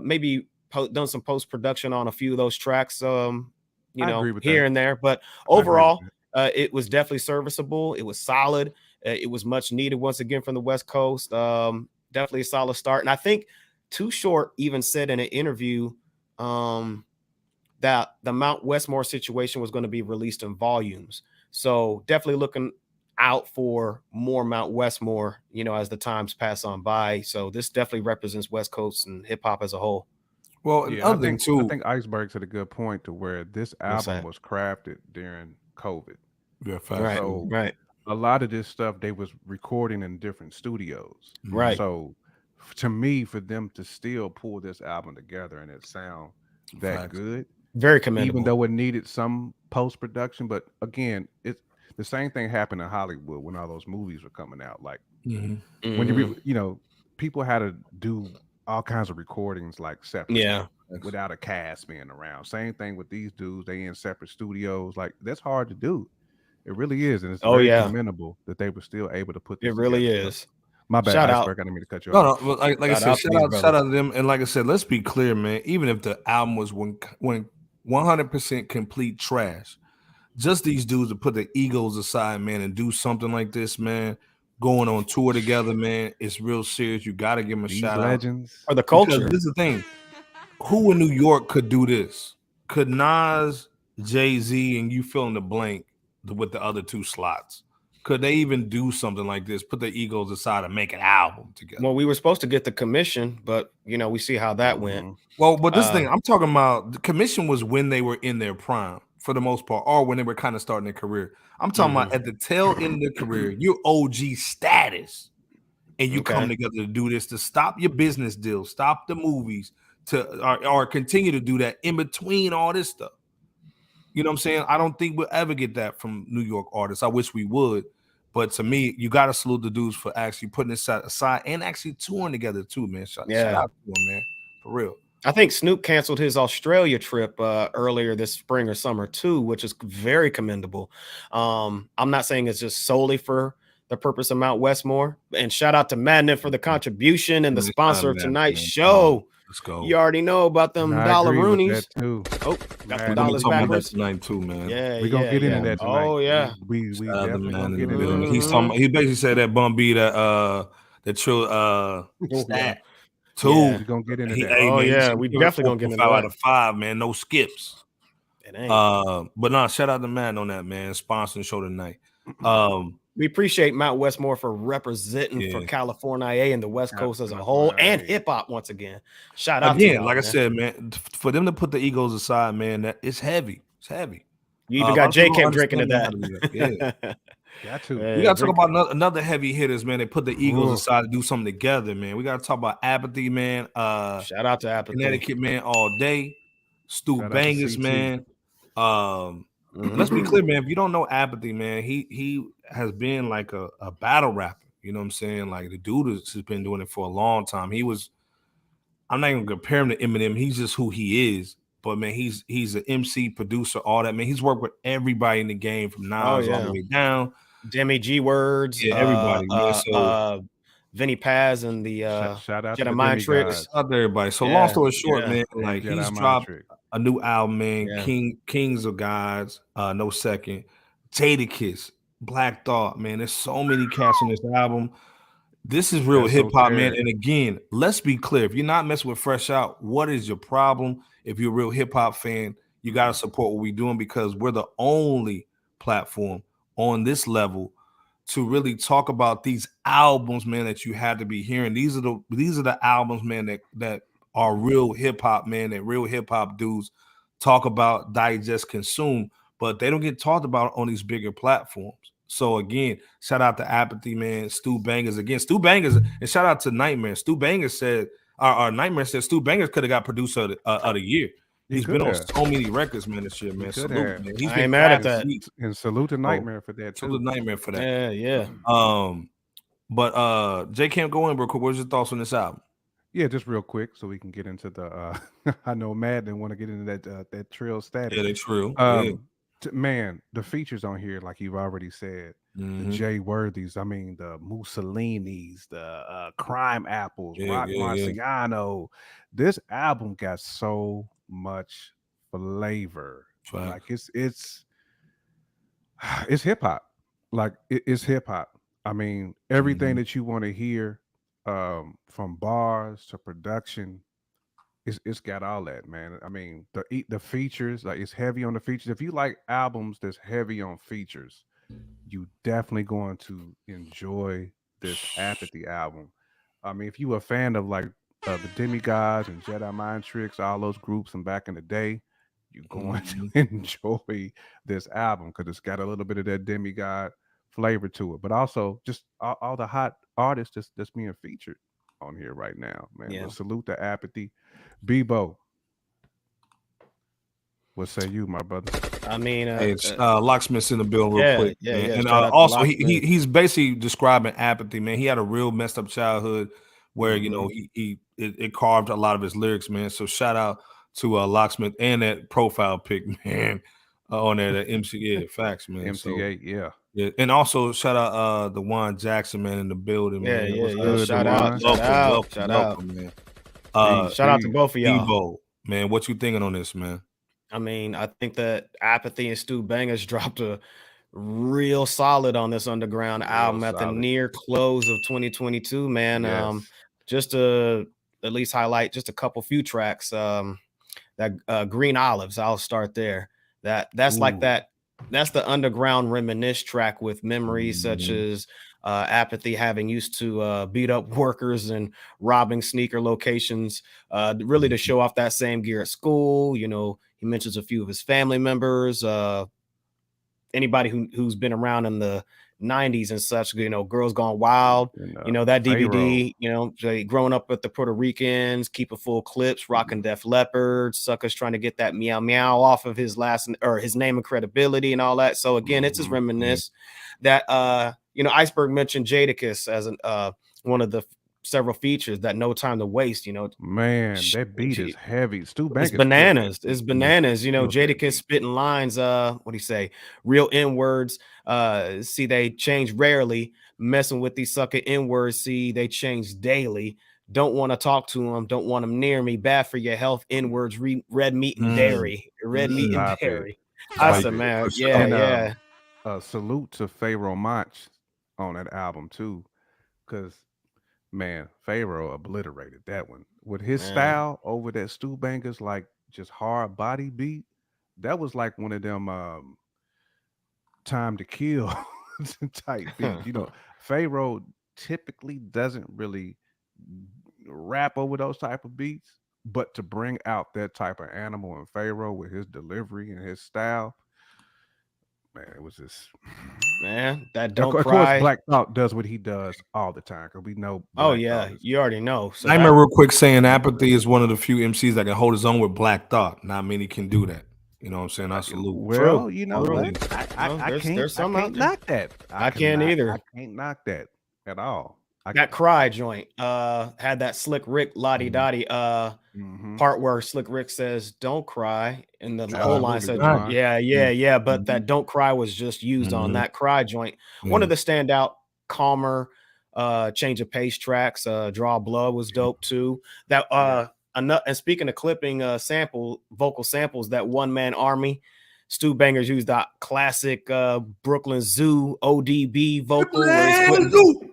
maybe done some post-production on a few of those tracks, here and there. But overall, it was definitely serviceable. It was solid. It was much needed once again from the West Coast. Definitely a solid start. And I think Too Short even said in an interview that the Mount Westmore situation was going to be released in volumes. So definitely looking out for more Mount Westmore, you know, as the times pass on by. So this definitely represents West Coast and hip hop as a whole. Well, Yeah, other thing too. I think Iceberg's at a good point to where this album was crafted during COVID. Yeah, right. So right. a lot of this stuff they was recording in different studios. Right. So to me, for them to still pull this album together and it sound that good, very commendable. Even though it needed some post production, but again, it's the same thing happened in Hollywood when all those movies were coming out. Like when you know, people had to do all kinds of recordings like separate, without a cast being around. Same thing with these dudes; they in separate studios. Like that's hard to do. It really is, and it's very commendable that they were still able to put this. It really together. is. My bad, Shout Iceberg. I didn't mean to cut you off. No, like I said, shout out to them. And like I said, let's be clear, man. Even if the album was when 100% complete trash, just these dudes to put their egos aside, man, and do something like this, man. Going on tour together, man, it's real serious. You got to give them a shout legends. out. Or the culture. Because this is the thing. Who in New York could do this? Could Nas, Jay-Z, and you fill in the blank with the other two slots? Could they even do something like this? Put their egos aside and make an album together? Well, we were supposed to get the commission, but you know, we see how that went. Well, but this thing I'm talking about, the commission was when they were in their prime for the most part, or when they were kind of starting their career. I'm talking about at the tail end of their career, you're OG status, and you come together to do this, to stop your business deals, stop the movies, or continue to do that in between all this stuff. You know what I'm saying? I don't think we'll ever get that from New York artists. I wish we would. But to me, you got to salute the dudes for actually putting this aside and actually touring together too, man. Shout out to them, man. For real. I think Snoop canceled his Australia trip earlier this spring or summer too, which is very commendable. I'm not saying it's just solely for the purpose of Mount Westmore. And shout out to Madden for the contribution and the sponsor of tonight's show. Let's go. You already know about them dollar Roonies. Too. Oh, got the We're dollars talking about that backwards tonight too, man. Yeah, we're gonna get into that tonight. Oh yeah, we definitely gonna get into that. He's talking. He basically said that Bum B that stat too. We're gonna get into that. Oh yeah, we definitely gonna get into that. 5 out of 5, man. No skips. It ain't. But no, shout out to Madden on that, man. Sponsoring the show tonight. We appreciate Mount Westmore for representing for California and the West Coast as a whole, and hip hop once again. Shout out again, to like I said, man, for them to put the egos aside, man, that it's heavy. It's heavy. You even got J-Cam drinking to that. Yeah. Got to. We got to talk about another heavy hitters, man. They put the egos aside to do something together, man. We got to talk about Apathy, man. Shout out to Apathy. Connecticut, man, all day. Stu Bangas, man. Let's be clear, man. If you don't know Apathy, man, he has been like a battle rapper. You know what I'm saying? Like the dude has been doing it for a long time. I'm not even gonna compare him to Eminem. He's just who he is. But man, he's an MC, producer, all that, man. He's worked with everybody in the game from Nems all the way down. Demi G Words, everybody. Vinny Paz and the shout out Jedi to Mind Tricks. Shout out to everybody. So long story short, man, like he's dropped a new album, man. Kings of Gods, No Second, Jadakiss, Black Thought, man. There's so many cats on this album. This is real hip hop, man. And again, let's be clear. If you're not messing with Fresh Out, what is your problem? If you're a real hip hop fan, you got to support what we're doing, because we're the only platform on this level to really talk about these albums, man, that you had to be hearing. These are the albums, man, that are real hip hop, man, that real hip hop dudes talk about, digest, consume, but they don't get talked about on these bigger platforms. So again, shout out to Apathy, man. Stu Bangas again. Stu Bangas, and shout out to Nightmare. Stu Bangas said, Nightmare said Stu Bangas could have got producer of the year. He's been on so many records, man, this year, man. Salute, man. He's been mad at that. And salute to Nightmare for that, too. Salute Nightmare for that. Yeah. But J Cam, go in real quick. What's your thoughts on this album? Yeah, just real quick, so we can get into the. I know Madden want to get into that Trillstatik. Yeah, they Trill. Man, the features on here, like you've already said, the Jay Worthies, I mean, the Mussolinis, the Crime Apples, Rock Marciano. This album got so much flavor. Like it's hip hop. Like it's hip hop. I mean, everything that you want to hear, from bars to production, it's got all that, man. I mean, the features, like it's heavy on the features. If you like albums that's heavy on features, you definitely going to enjoy this Apathy album. I mean, if you a fan of like the Demigods and Jedi Mind Tricks, all those groups from back in the day, you're going to enjoy this album because it's got a little bit of that demigod flavor to it, but also just all the hot artists that's being featured on here right now, man. Yeah. But salute to Apathy. Bebo, what say you, my brother? I mean, Locksmith's in the building real quick. Yeah, man. yeah. And Shout out to also Locksmith. he's basically describing Apathy, man. He had a real messed up childhood where you know it carved a lot of his lyrics, man. So shout out to Locksmith and that profile pic, man, on there, the MC. Yeah, facts, man. MC8, so, yeah, and also shout out the Juan Jackson, man, in the building, Yeah, man. yeah. good, Shout out, shout out, man. shout out to both of y'all. Evo, man, what you thinking on this, man? I mean, I think that Apathy and Stu Bangers dropped a real solid on this underground album at the near close of 2022, man. Yes. Just to at least highlight just a few tracks. That Green Olives, I'll start there. That's like that. That's the underground reminisce track with memories such as Apathy having used to beat up workers and robbing sneaker locations, really to show off that same gear at school. You know, he mentions a few of his family members, anybody who's been around in the 90s and such, you know, Girls Gone Wild, you know, that DVD, you know, growing up with the Puerto Ricans, keeping full clips, rocking Def Leppard, suckers trying to get that meow meow off of his his name and credibility and all that. So again, it's his reminisce that, you know, Iceberg mentioned Jadakiss as one of the several features, that No Time to Waste, you know, man, that beat is heavy. Stu Bangers, it's bananas, you know. Jadakiss spitting lines, what do you say, real N-words, see they change rarely, messing with these sucker N-words, see they change daily, don't want to talk to them, don't want them near me, bad for your health, N-words, red meat and dairy, I said, man, yeah. Salute to Pharaoh Monch on that album too, because man, Pharaoh obliterated that one with his style over that Stu Bangers, like just hard body beat. That was like one of them Time to Kill type beats. You know, Pharaoh typically doesn't really rap over those type of beats, but to bring out that type of animal in Pharaoh with his delivery and his style, man, it was just that don't of cry. course, Black Thought does what he does all the time because we know. You already know. So I remember real quick saying Apathy is one of the few MCs that can hold his own with Black Thought. Not many can do that. You know what I'm saying? I salute. Well, you know what? I can't knock that. I can't either. I can't knock that at all. That Cry joint had that Slick Rick Lottie Dottie part where Slick Rick says "Don't cry," and the whole line said yeah, but that "Don't cry" was just used on that Cry joint. One of the standout calmer change of pace tracks, Draw Blood was dope too. That and speaking of clipping vocal samples, that One Man Army, Stu Bangers used that classic Brooklyn Zoo ODB vocal.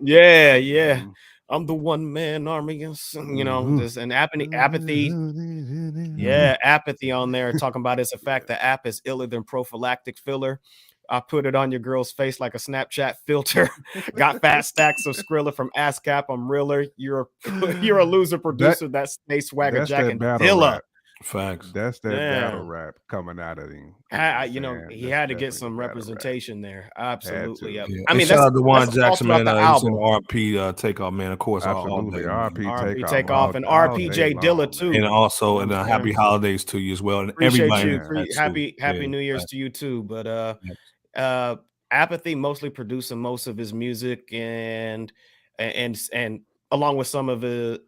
Yeah. I'm the one man army, you know, this and apathy. Yeah, Apathy on there talking about it's a fact that app is iller than prophylactic filler. I put it on your girl's face like a Snapchat filter. Got fat stacks of Skrilla from ASCAP. I'm realer. You're a loser producer. That's Space Swagger Jack and Killah. Facts. That's that battle rap coming out of him. You know, he had to get some representation there. Absolutely. Yeah. I mean, shout out to Juan Jackson, man. The album. RP Takeoff, man. Of course, absolutely. RP Takeoff and RPJ Dilla too. And also, and happy holidays to you as well. And everybody, happy New Year's to you too. But Apathy mostly producing most of his music and along with some of the,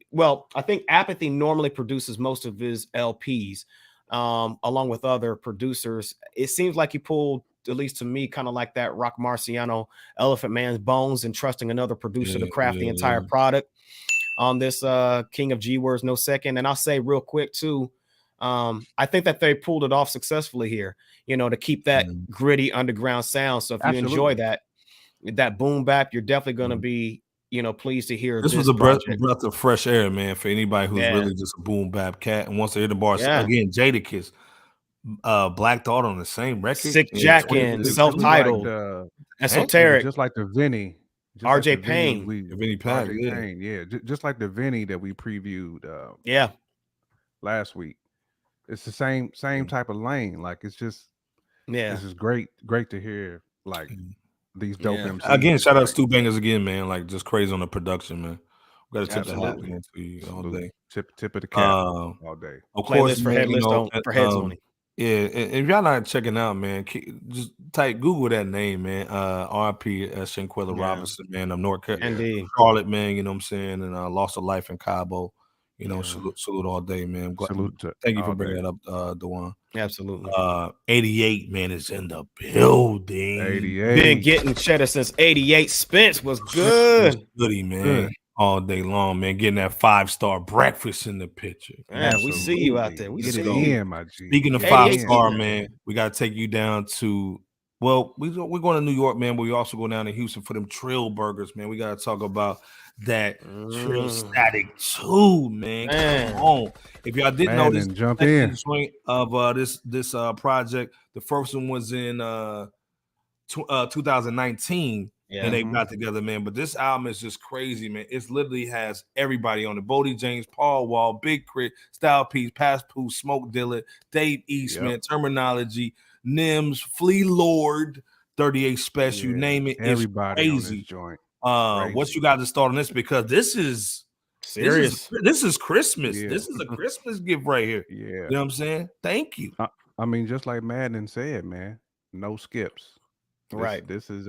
I think Apathy normally produces most of his LPs, along with other producers. It seems like he pulled, at least to me, kind of like that Rock Marciano, Elephant Man's Bones, and trusting another producer to craft the entire product on this King of G Words, No Second. And I'll say real quick too, I think that they pulled it off successfully here, you know, to keep that gritty underground sound. So if you enjoy that boom bap, you're definitely going to be pleased to hear this was a breath of fresh air, man, for anybody who's really just a boom bap cat and wants to hear the bars. Again, Jadakiss, Black Thought on the same record. Sick Jack and self-titled, like Esoteric. Just like the Vinny. RJ like Payne. Vinny Pack, Payne, yeah. Just like the Vinny that we previewed last week. It's the same type of lane. Like it's just this is great to hear like these dope MCs. Again, shout out to Bangas again, man. Like just crazy on the production, man. We gotta tip the hat, man, to you all day. Tip of the cap all day. Of course, for headless for heads only. Yeah, and if y'all not checking out, man, just type Google that name, man. RP Shanquella Robinson, man, of North Carolina, Charlotte, man. You know what I'm saying, and lost a life in Cabo. You know, salute all day, man. Thank you for bringing that up, Dewan. Absolutely. 88, man, is in the building. 88. Been getting cheddar since 88. Spence was good. Goody, man. Good. All day long, man. Getting that 5-star breakfast in the picture. Man, we see you out there. We get see it you. in, my G. Speaking of 5-star, man, we got to take you down to, well, we're going to New York, man, but we also go down to Houston for them Trill burgers, man. We got to talk about that Trillstatik 2, man. Come on. If y'all didn't know this, jump in of this project, the first one was in 2019. And they got together, man. But this album is just crazy, man. It literally has everybody on it. Bodie James, Paul Wall, Big Crit, Style Piece, Pass Pooh, Smoke Dilla, Dave Eastman, Terminology, Nems, Flea Lord, 38 Special, you name it. Everybody it's crazy. On this joint. What you got to start on this? Because this is serious. This is Christmas. Yeah. This is a Christmas gift right here. Yeah. You know what I'm saying? Thank you. I mean, just like Madden said, man, no skips. Right. This is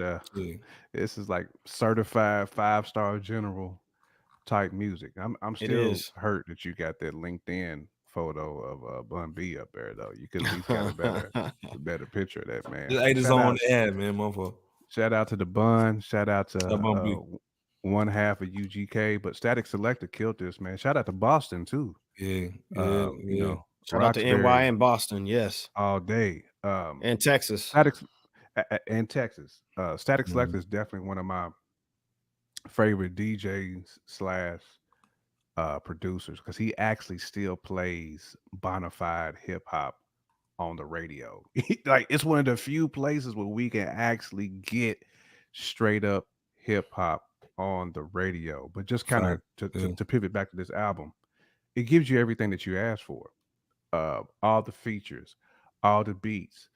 like certified 5-star general type music. I'm still hurt that you got that LinkedIn photo of Bun B up there though. You could at least got a better picture of that, man. Just ate his own ad, man, motherfucker. Shout out to the Bun. Shout out to one half of UGK, but Statik Selektah killed this, man. Shout out to Boston too. You know, shout out to NY and Boston, yes, all day. And Texas. And Texas. Statik Selektah is definitely one of my favorite DJs / producers because he actually still plays bona fide hip hop on the radio. Like it's one of the few places where we can actually get straight up hip hop on the radio. But just kind of to pivot back to this album, it gives you everything that you asked for. All the features, all the beats.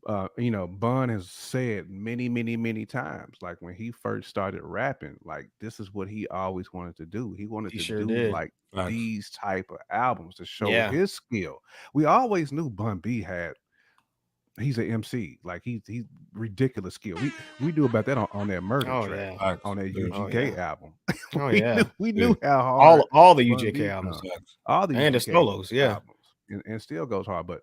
Bun has said many times, like when he first started rapping, like this is what he always wanted to do. He wanted to do like these type of albums to show his skill. We always knew Bun B he's an MC, like he's ridiculous skill. We knew about that on that Murder track, on that UGK album. we knew how hard all the UGK albums, all the and the solos, albums, and still goes hard, but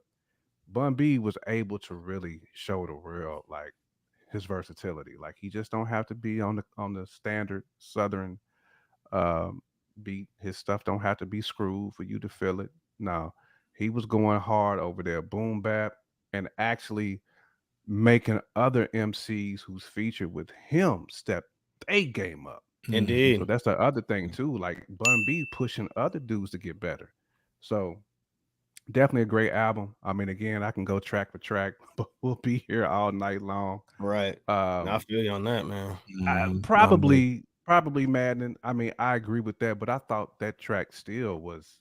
Bun B was able to really show the real, like his versatility. Like he just don't have to be on the standard Southern beat. His stuff don't have to be screwed for you to feel it. No, he was going hard over there, boom bap, and actually making other MCs who's featured with him step they game up. Indeed. So that's the other thing too. Like Bun B pushing other dudes to get better. So definitely a great album. I mean, again, I can go track for track, but we'll be here all night long. Right. I feel you on that, man. Probably Madden. I mean, I agree with that, but I thought that track still was.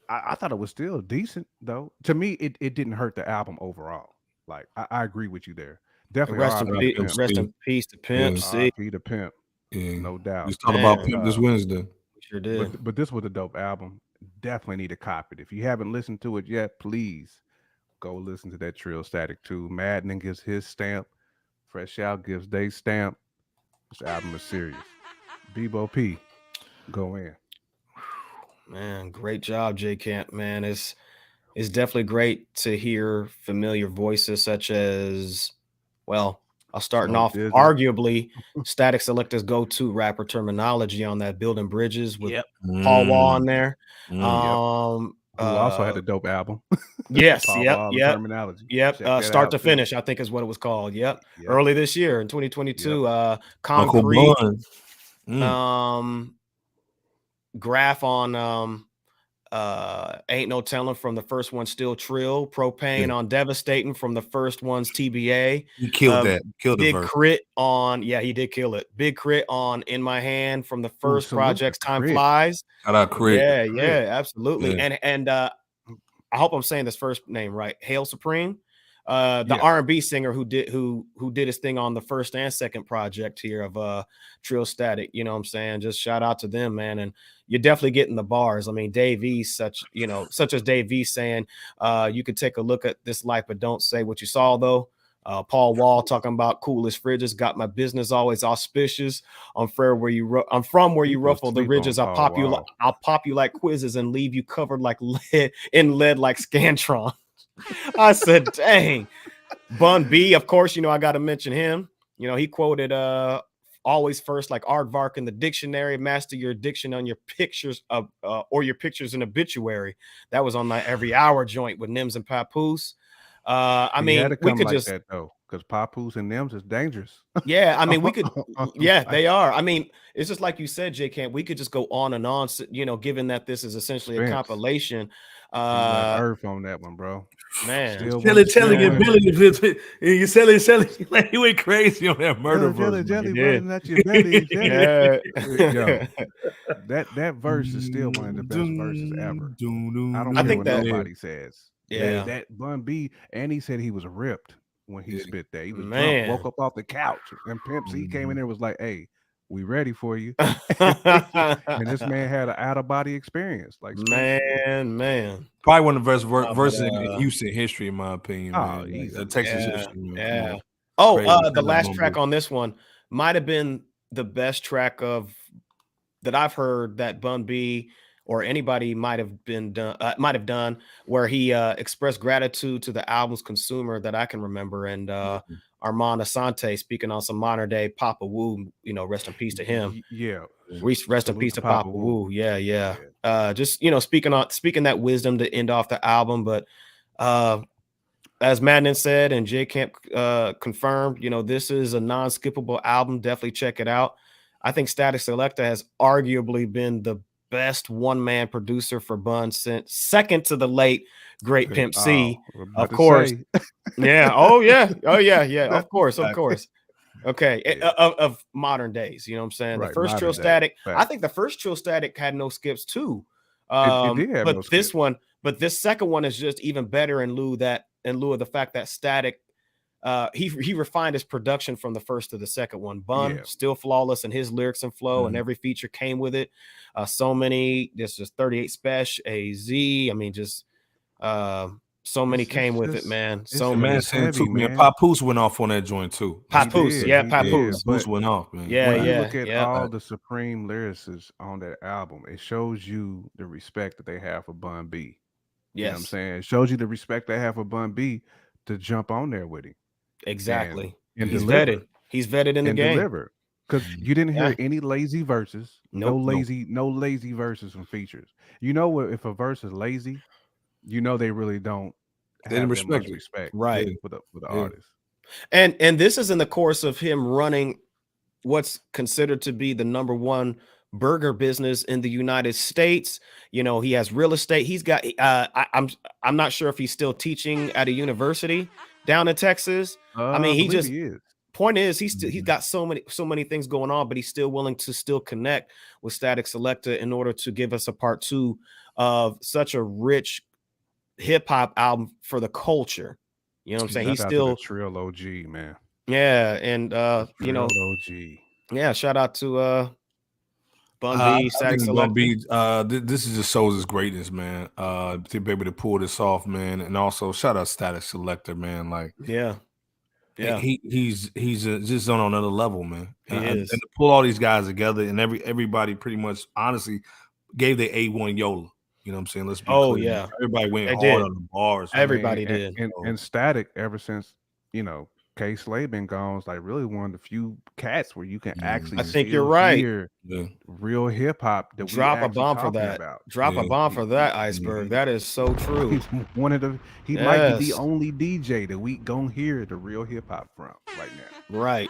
I thought it was still decent though. To me, it didn't hurt the album overall. Like I agree with you there. Definitely. Rest in peace to Pimp. R.I.P. to Pimp. Yeah. No doubt. We talked about Pimp this Wednesday. We sure did. But this was a dope album. Definitely need to copy it. If you haven't listened to it yet, please go listen to that Trillstatik 2. Madden gives his stamp. Fresh Out gives their stamp. This album is serious. Bebo P, go in. Man, great job, J Camp. Man, it's definitely great to hear familiar voices such as, well, I'll starting off arguably Statik Selektah's go-to rapper Terminology on that Building Bridges with Paul Wall on there. Who also had a dope album. Yes, Terminology. Start to Finish, I think is what it was called. Early this year in 2022. Concrete. Graph on Ain't No Telling from the first one, Still Trill. Propane on Devastating from the first one's TBA. He killed that. Killed Big the verse. Crit on, he did kill it. Big Crit on In My Hand from the first project's Time Crit. Flies. Shout out Crit. Yeah, absolutely. Yeah. And I hope I'm saying this first name right. Hail Supreme. The R&B singer who did his thing on the first and second project here of Trillstatik, you know what I'm saying? Just shout out to them, man. And you're definitely getting the bars. I mean, Dave E, such as Dave E saying, you could take a look at this life, but don't say what you saw though. Paul Wall talking about coolest fridges, got my business always auspicious. I'm from where you ruffle the ridges. I'll pop you like quizzes and leave you covered like lead like Scantron. I said, dang. Bun B, of course, I got to mention him. He quoted always first like aardvark in the dictionary, master your addiction on your pictures of or your pictures in obituary. That was on my every hour joint with Nems and Papoose. I mean, we could just that though, because Papoose and Nems is dangerous. Yeah, I mean, we could. Yeah, they are. I mean, it's just like you said, J Camp. We could just go on and on. Given that this is essentially a compilation. Earth on that one, bro. Man, telling and Billy, you selling, like you went crazy on that murder verse. Running at your belly. Yo, that verse is still one of the best verses ever. I don't care what nobody says. Yeah, that Bun B, and he said he was ripped when he spit that. He was drunk, woke up off the couch, and Pimp C came in there was like, "Hey, we ready for you." And this man had an out of body experience. Like, man, probably one of the best verses in Houston history, in my opinion. Texas history. Yeah. The last track on this one might have been the best track that I've heard that Bun B or anybody might have done, where he expressed gratitude to the album's consumer that I can remember. And Armand Asante speaking on some modern day Papa Wu, rest in peace to him. Yeah. Rest in peace to Papa Wu. Yeah. Just, speaking that wisdom to end off the album. But as Madden said, and J Camp confirmed, this is a non-skippable album. Definitely check it out. I think Statik Selektah has arguably been the best one-man producer for Bun since second to the late great Pimp C, of course. Yeah. Oh yeah. Of course. Okay. Of modern days, you know what I'm saying? Right, the first Trillstatik, I think the first Trillstatik had no skips too. It did have but no this skips. one, this second one is just even better in lieu of the fact that Statik, he refined his production from the first to the second one. Bun still flawless in his lyrics and flow, and every feature came with it. So many, this is 38 Special, AZ. I mean, just so many came with it, man. So many. Man, Papoose went off on that joint too. Papoose, Papoose. Papoose went off, man. When you look at all the supreme lyricists on that album, it shows you the respect that they have for Bun B. You know what I'm saying? It shows you the respect they have for Bun B to jump on there with him. Exactly. And he's deliver. vetted. He's vetted in the game. Deliver. Because you didn't hear any lazy verses. No lazy verses from features. If a verse is lazy, they really don't have respect right for the artist. And this is in the course of him running what's considered to be the number one burger business in the United States. He has real estate. He's got I'm not sure if he's still teaching at a university down in Texas. I mean, he is. Point is, he's got so many things going on, but he's still willing to still connect with Statik Selektah in order to give us a part two of such a rich hip hop album for the culture. You know what I'm saying? He's still Trill OG, man. Yeah, and Trill OG. Yeah, shout out to Bun B, Statik Selektah. This is just shows his greatness, man. To be able to pull this off, man, and also shout out Statik Selektah, man. Like, yeah. He's just on another level, man. And to pull all these guys together, and everybody pretty much honestly gave their A1 Yola. You know what I'm saying? Let's be clear. Yeah. Everybody went hard on the bars. Everybody did. And Statik, ever since K Slade been gone, is like really one of the few cats where you can actually. I think you're right. Hear real hip hop. That drop a bomb for that. Drop a bomb for that iceberg. That is so true. He's one of the. He might be the only DJ that we gonna hear the real hip hop from right now. Right.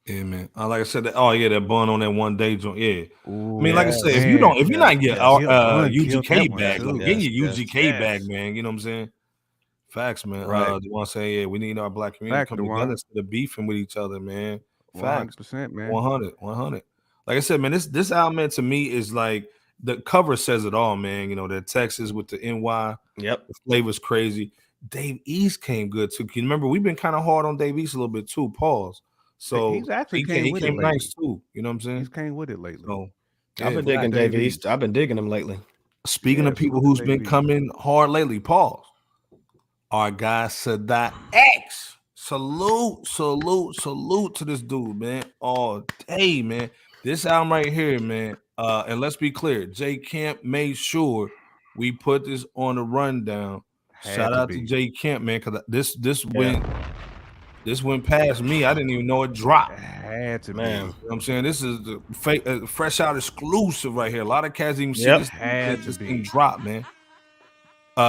Yeah, man. Like I said, that bun on that one day joint. Yeah. Ooh, I mean, like I said, if man, you're not getting Bun killed that UGK one bag, too. like, get your Yes. UGK bag, man. You know what I'm saying? Facts, man. Right. They want to say, yeah, we need our black community to come together instead of beefing with each other, man. Facts. 100%, man. 100. Like I said, man, this album, man, to me is like the cover says it all, man. You know, that Texas with the NY. Yep. The flavor's crazy. Dave East came good too. Can you remember we've been kind of hard on Dave East a little bit too? Pause. So he's actually he with came it nice too. You know what I'm saying? He's came with it lately. So I've been digging Dave East. I've been digging him lately. Speaking of people who's been coming hard lately, pause. Our guy Sadat X. Salute to this dude, man. All day, man. This album right here, man. And let's be clear, J Camp made sure we put this on the rundown. Shout out to J Camp, man, because this went past me. I didn't even know it dropped. Had to man. You know what I'm saying? This is the fake fresh out exclusive right here. A lot of cats even see this thing drop, man.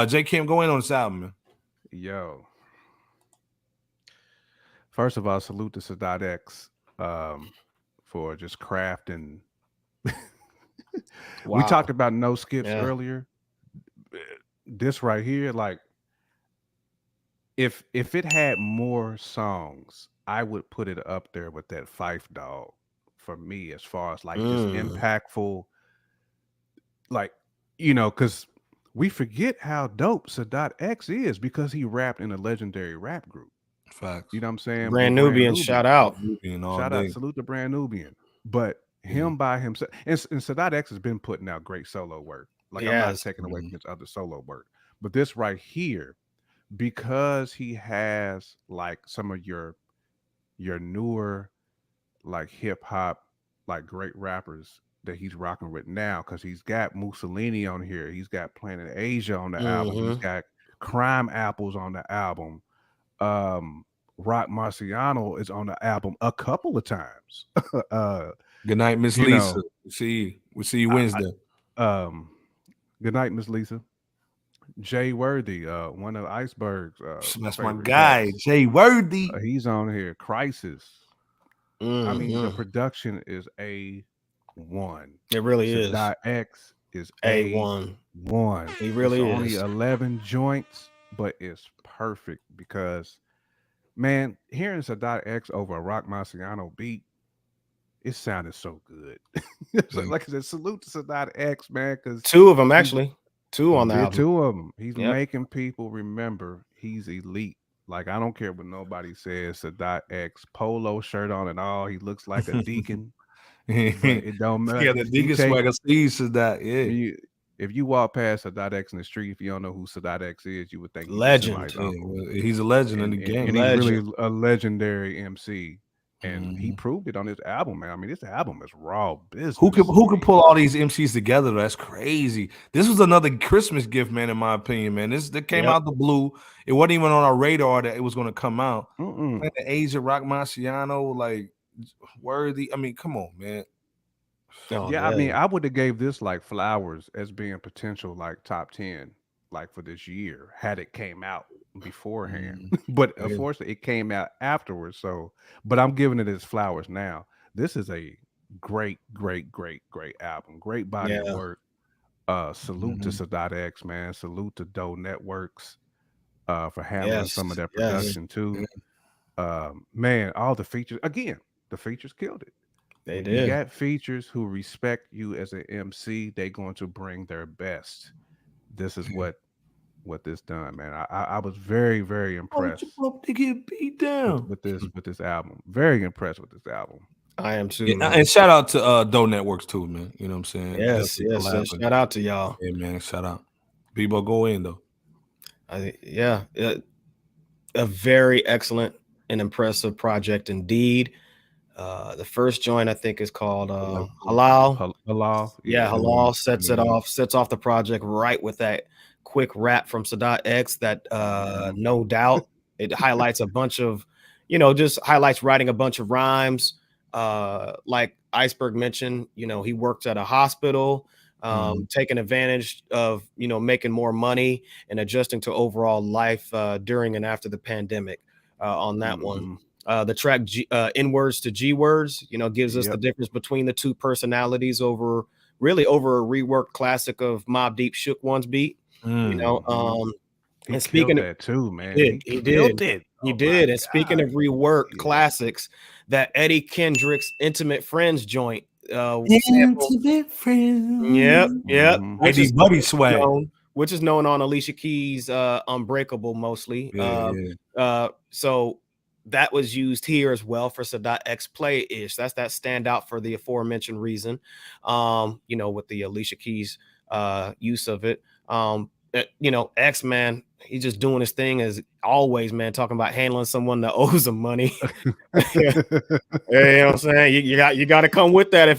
J Camp, go in on this album, man. Yo. First of all, salute to Sadat X for just crafting. We talked about no skips earlier. This right here, like, if it had more songs, I would put it up there with that Fife Dog for me, as far as like just impactful, like, you know, because we forget how dope Sadat X is because he rapped in a legendary rap group. Facts. You know what I'm saying? Brand Nubian, shout out. Shout out, salute to Brand Nubian. But him by himself, and Sadat X has been putting out great solo work. Like, I'm not taking away from his other solo work. But this right here, because he has like some of your newer like hip hop, like great rappers that he's rocking with now, because he's got Mussolini on here, he's got Planet Asia on the album, he's got Crime Apples on the album. Rock Marciano is on the album a couple of times. Good night, Miss Lisa. We'll see you Wednesday. Good night, Miss Lisa. Jay Worthy, one of the Iceberg's. That's my guy, Jay Worthy. He's on here. Crisis. I mean, the production is A1. It really is. Sadat X is A1. He really is. Only 11 joints, but it's perfect because, man, hearing Sadat X over a Rock Marciano beat, it sounded so good. So, like I said, salute to Sadat X, man. Because two of them actually. Two on the album. Two of them. He's making people remember he's elite. Like, I don't care what nobody says. Sadat X, polo shirt on and all. He looks like a deacon. It don't matter. Yeah, the deacon swagger sees Sadat. Yeah. If you walk past Sadat X in the street, if you don't know who Sadat X is, you would think legend. He's a legend in the game. And he's really a legendary MC. And he proved it on this album, man. I mean, this album is raw business. Who could pull all these MCs together? That's crazy. This was another Christmas gift, man, in my opinion, man. That came out the blue. It wasn't even on our radar that it was going to come out. Like the Asia Rock Marciano, like Worthy. I mean, come on, man. I mean, I would have gave this like flowers as being potential like top 10, like for this year, had it came out beforehand. But unfortunately, it came out afterwards. So, but I'm giving it its flowers now. This is a great album. Great body of work. Salute to Sadat X, man. Salute to Doe Networks for handling some of that production too. Man, all the features, again, the features killed it. They did. You got features who respect you as an MC. They're going to bring their best. This is what this done, man. I was very impressed to get beat down with this album. Very impressed with this album. I am too. Yeah, and shout out to Doe Networks too, man. You know what I'm saying? Yes. Shout out to y'all. Yeah, man. Shout out. People go in though. A very excellent and impressive project indeed. The first joint I think is called Halal. Halal. Yeah, Halal sets off the project right with that quick rap from Sadat X that no doubt it highlights a bunch of, just highlights writing a bunch of rhymes. Like Iceberg mentioned, he worked at a hospital, taking advantage of, making more money and adjusting to overall life during and after the pandemic on that one. The track N words to G words, gives us the difference between the two personalities over a reworked classic of Mobb Deep Shook One's beat. He and speaking of that too, man. He killed did. it. He did. And speaking of reworked classics, that Eddie Kendrick's Intimate Friends joint. Intimate Friends. Yep. Eddie Buddy swag. Which is known on Alicia Keys' Unbreakable mostly. So that was used here as well for Sadat X Play-ish. That's that standout for the aforementioned reason. With the Alicia Keys use of it. X, man, he's just doing his thing as always, man, talking about handling someone that owes him money. You know what I'm saying? You got to come with that.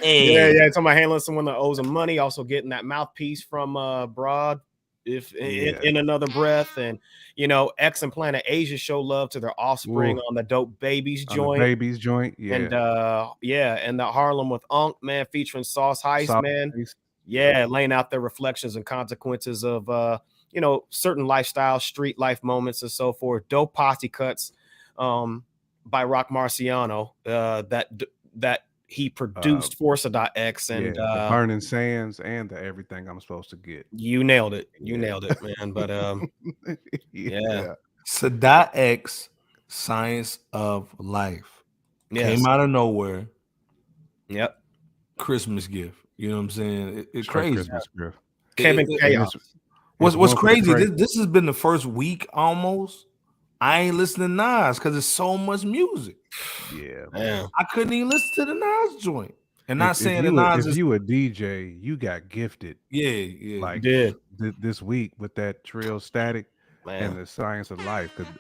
Talking about handling someone that owes him money, also getting that mouthpiece from Broad in another breath. And X and Planet Asia show love to their offspring on the Dope Babies joint. And the Harlem with Unk, man, featuring Sauce Heist, man. Laying out their reflections and consequences of certain lifestyle, street life moments and so forth. Dope posse cuts by Rock Marciano that he produced for Sadat X and the Burning Sands and the Everything I'm Supposed to Get. You nailed it. You nailed it, man. But Sadat X, Science of Life. Came out of nowhere. Yep. Christmas gift. You know what I'm saying? It's crazy. Kevin Chaos. What's crazy? This has been the first week almost. I ain't listening to Nas because there's so much music. Yeah, man. I couldn't even listen to the Nas joint. And not saying that Nas if you a DJ, you got gifted. Yeah. Like this week with that Trillstatik and the Science of Life, because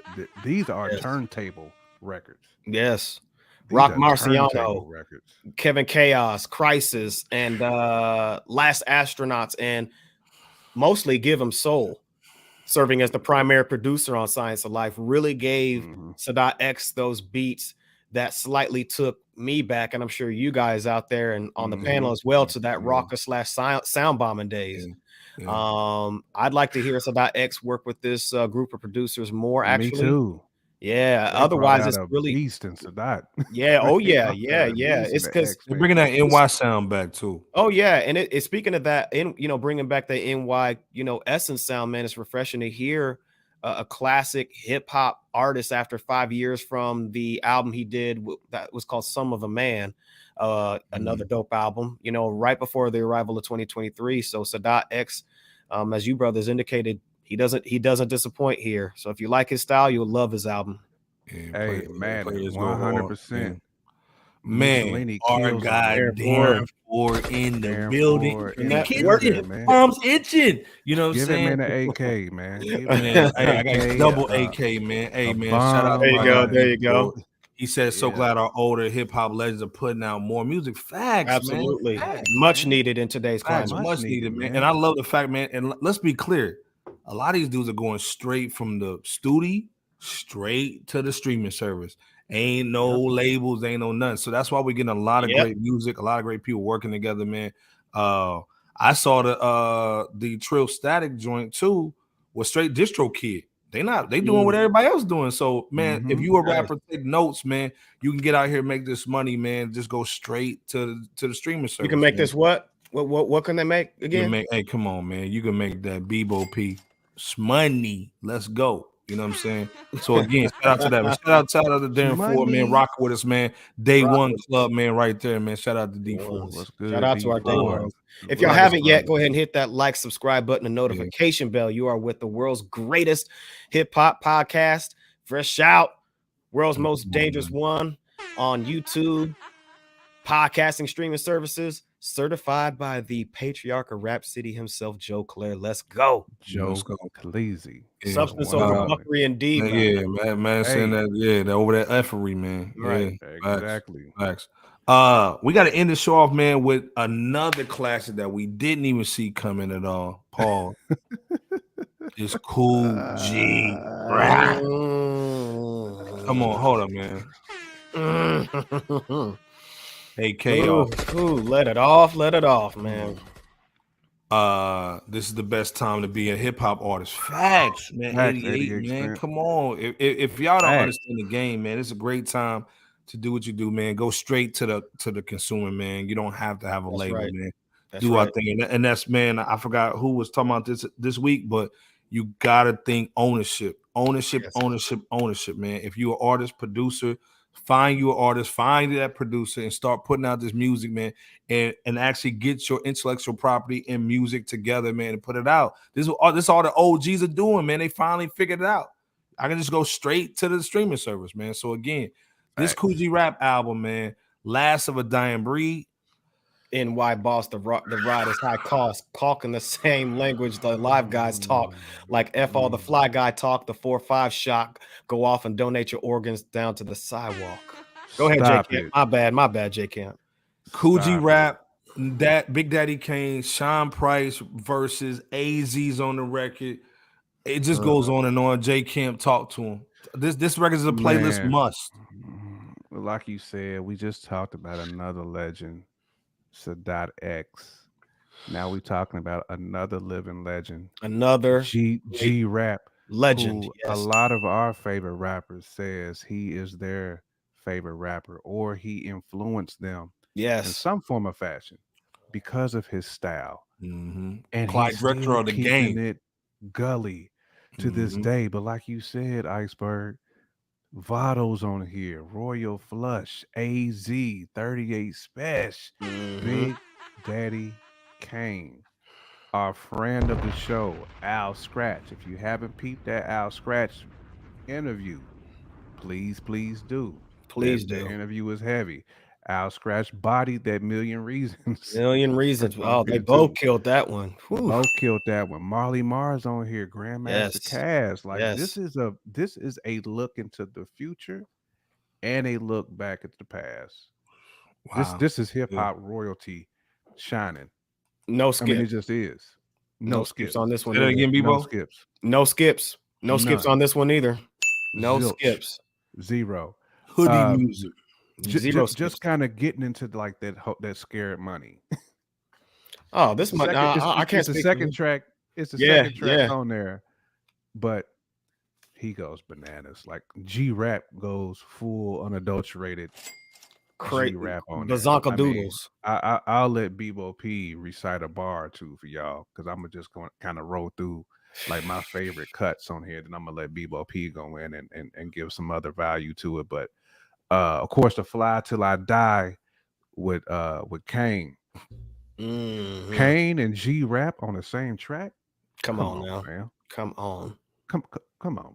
these are turntable records. Yes. Rock Marciano, Kevin Chaos, Crisis, and Last Astronauts, and mostly Give 'Em Soul, serving as the primary producer on Science of Life, really gave Sadat X those beats that slightly took me back, and I'm sure you guys out there and on the panel as well, to that rocker / sound bombing days. I'd like to hear Sadat X work with this group of producers more. Actually, me too. Yeah. Otherwise, it's really Beast and Sadat. Yeah. Oh yeah. It's because they're bringing that NY sound back too. Oh yeah, and it speaking of that, bringing back the NY, essence sound, man, it's refreshing to hear a classic hip hop artist after 5 years from the album he did that was called Some of a Man, another dope album. Right before the arrival of 2023. So Sadat X, as you brothers indicated, he doesn't disappoint here. So if you like his style, you'll love his album. Hey, man, 100%. Man, our guy Darren Ford in the building. Palms itching. You know what I'm saying? Give him an AK, man. I got double AK, man. Hey, man, shout out. There you go. He said, so glad our older hip hop legends are putting out more music. Facts, absolutely. Man. Facts, much needed in today's climate. Much needed, man. And I love the fact, man. And let's be clear. A lot of these dudes are going straight from the studio straight to the streaming service. Ain't no labels, ain't no nothing. So that's why we're getting a lot of great music, a lot of great people working together, man. I saw the Trillstatik joint too with straight distro kid. They doing what everybody else doing. So man, if you a rapper, take notes, man. You can get out here and make this money, man. Just go straight to the streaming service. You can make this what? What can they make again? Hey, come on, man. You can make that Bebo P money. Let's go. You know what I'm saying? So again, shout out to that. Shout out to Darren Ford, man. Rock with us, man. Day One Club, man, right there, man. Shout out to D4. What's good? Shout out to our Day One. If y'all haven't yet, go ahead and hit that like, subscribe button, and notification bell. You are with the world's greatest hip hop podcast. Fresh out, world's most dangerous one on YouTube, podcasting streaming services. Certified by the patriarch of Rap City himself, Joe Claire. Let's go. Joe Cleasy. Substance over buckery indeed. Man, saying that, that over that effery, man. Right. Exactly. Facts. We got to end the show off, man, with another classic that we didn't even see coming at all. Paul. It's Kool G Rap. Come on, hold up, man. AK, let it off, man. This is the best time to be a hip hop artist. Facts, man. Facts, 88, man. 88%. Come on. If y'all don't Facts. understand the game, man, it's a great time to do what you do, man. Go straight to the consumer, man. You don't have to have a label, man. That's do right. our thing, and that's, man. I forgot who was talking about this week, but you gotta think ownership, man. If you're an artist, producer, find you an artist, find that producer, and start putting out this music, man, and actually get your intellectual property and music together, man, and put it out. This is all the OGs are doing, man. They finally figured it out. I can just go straight to the streaming service, man. So again, this Kool G Rap album, man, Last of a Dying Breed. NY Boss, the ride is high cost, talking the same language the live guys talk, like F all the fly guy talk, the 4-5 shock, go off and donate your organs down to the sidewalk. Go ahead, J Camp. My bad, J Camp. Kool G Rap, that Big Daddy Kane, Sean Price versus AZ's on the record. It just goes on and on. J Camp, talk to him. This record is a playlist must. Like you said, we just talked about another legend, Sadat X. Now we're talking about another living legend, another G Rap legend. Yes. A lot of our favorite rappers says he is their favorite rapper, or he influenced them, in some form or fashion, because of his style. And Clyde director of the game, it gully to this day. But like you said, Iceberg, Vado's on here, Royal Flush, AZ, 38 Special, Big Daddy Kane, our friend of the show, Al Scratch. If you haven't peeped that Al Scratch interview, please do. Please do. The interview was heavy. Al Scratch bodied that Million Reasons. Million Reasons. Oh, they both killed that one. Both killed that one. Marley Mar's on here. Grandmaster Caz. Like this is a look into the future and a look back at the past. Wow. This is hip hop royalty shining. No skips. I mean, it just is. No skips on this one. Again, no skips. No skips. No skips on this one either. No skips. Zero. Hoodie music. Just kind of getting into like that scared money. Oh, this money! I can't. It's the second track. It's the second track on there, but he goes bananas. Like G Rap goes full unadulterated G Rap on Bazonka Doodles. I'll let Bebo P recite a bar or two for y'all, because I'm just going to kind of roll through like my favorite cuts on here. Then I'm gonna let Bebo P go in and give some other value to it, but. Of course, the Fly Till I Die with Kane. Kane and G Rap on the same track. Come on now, man. Come on,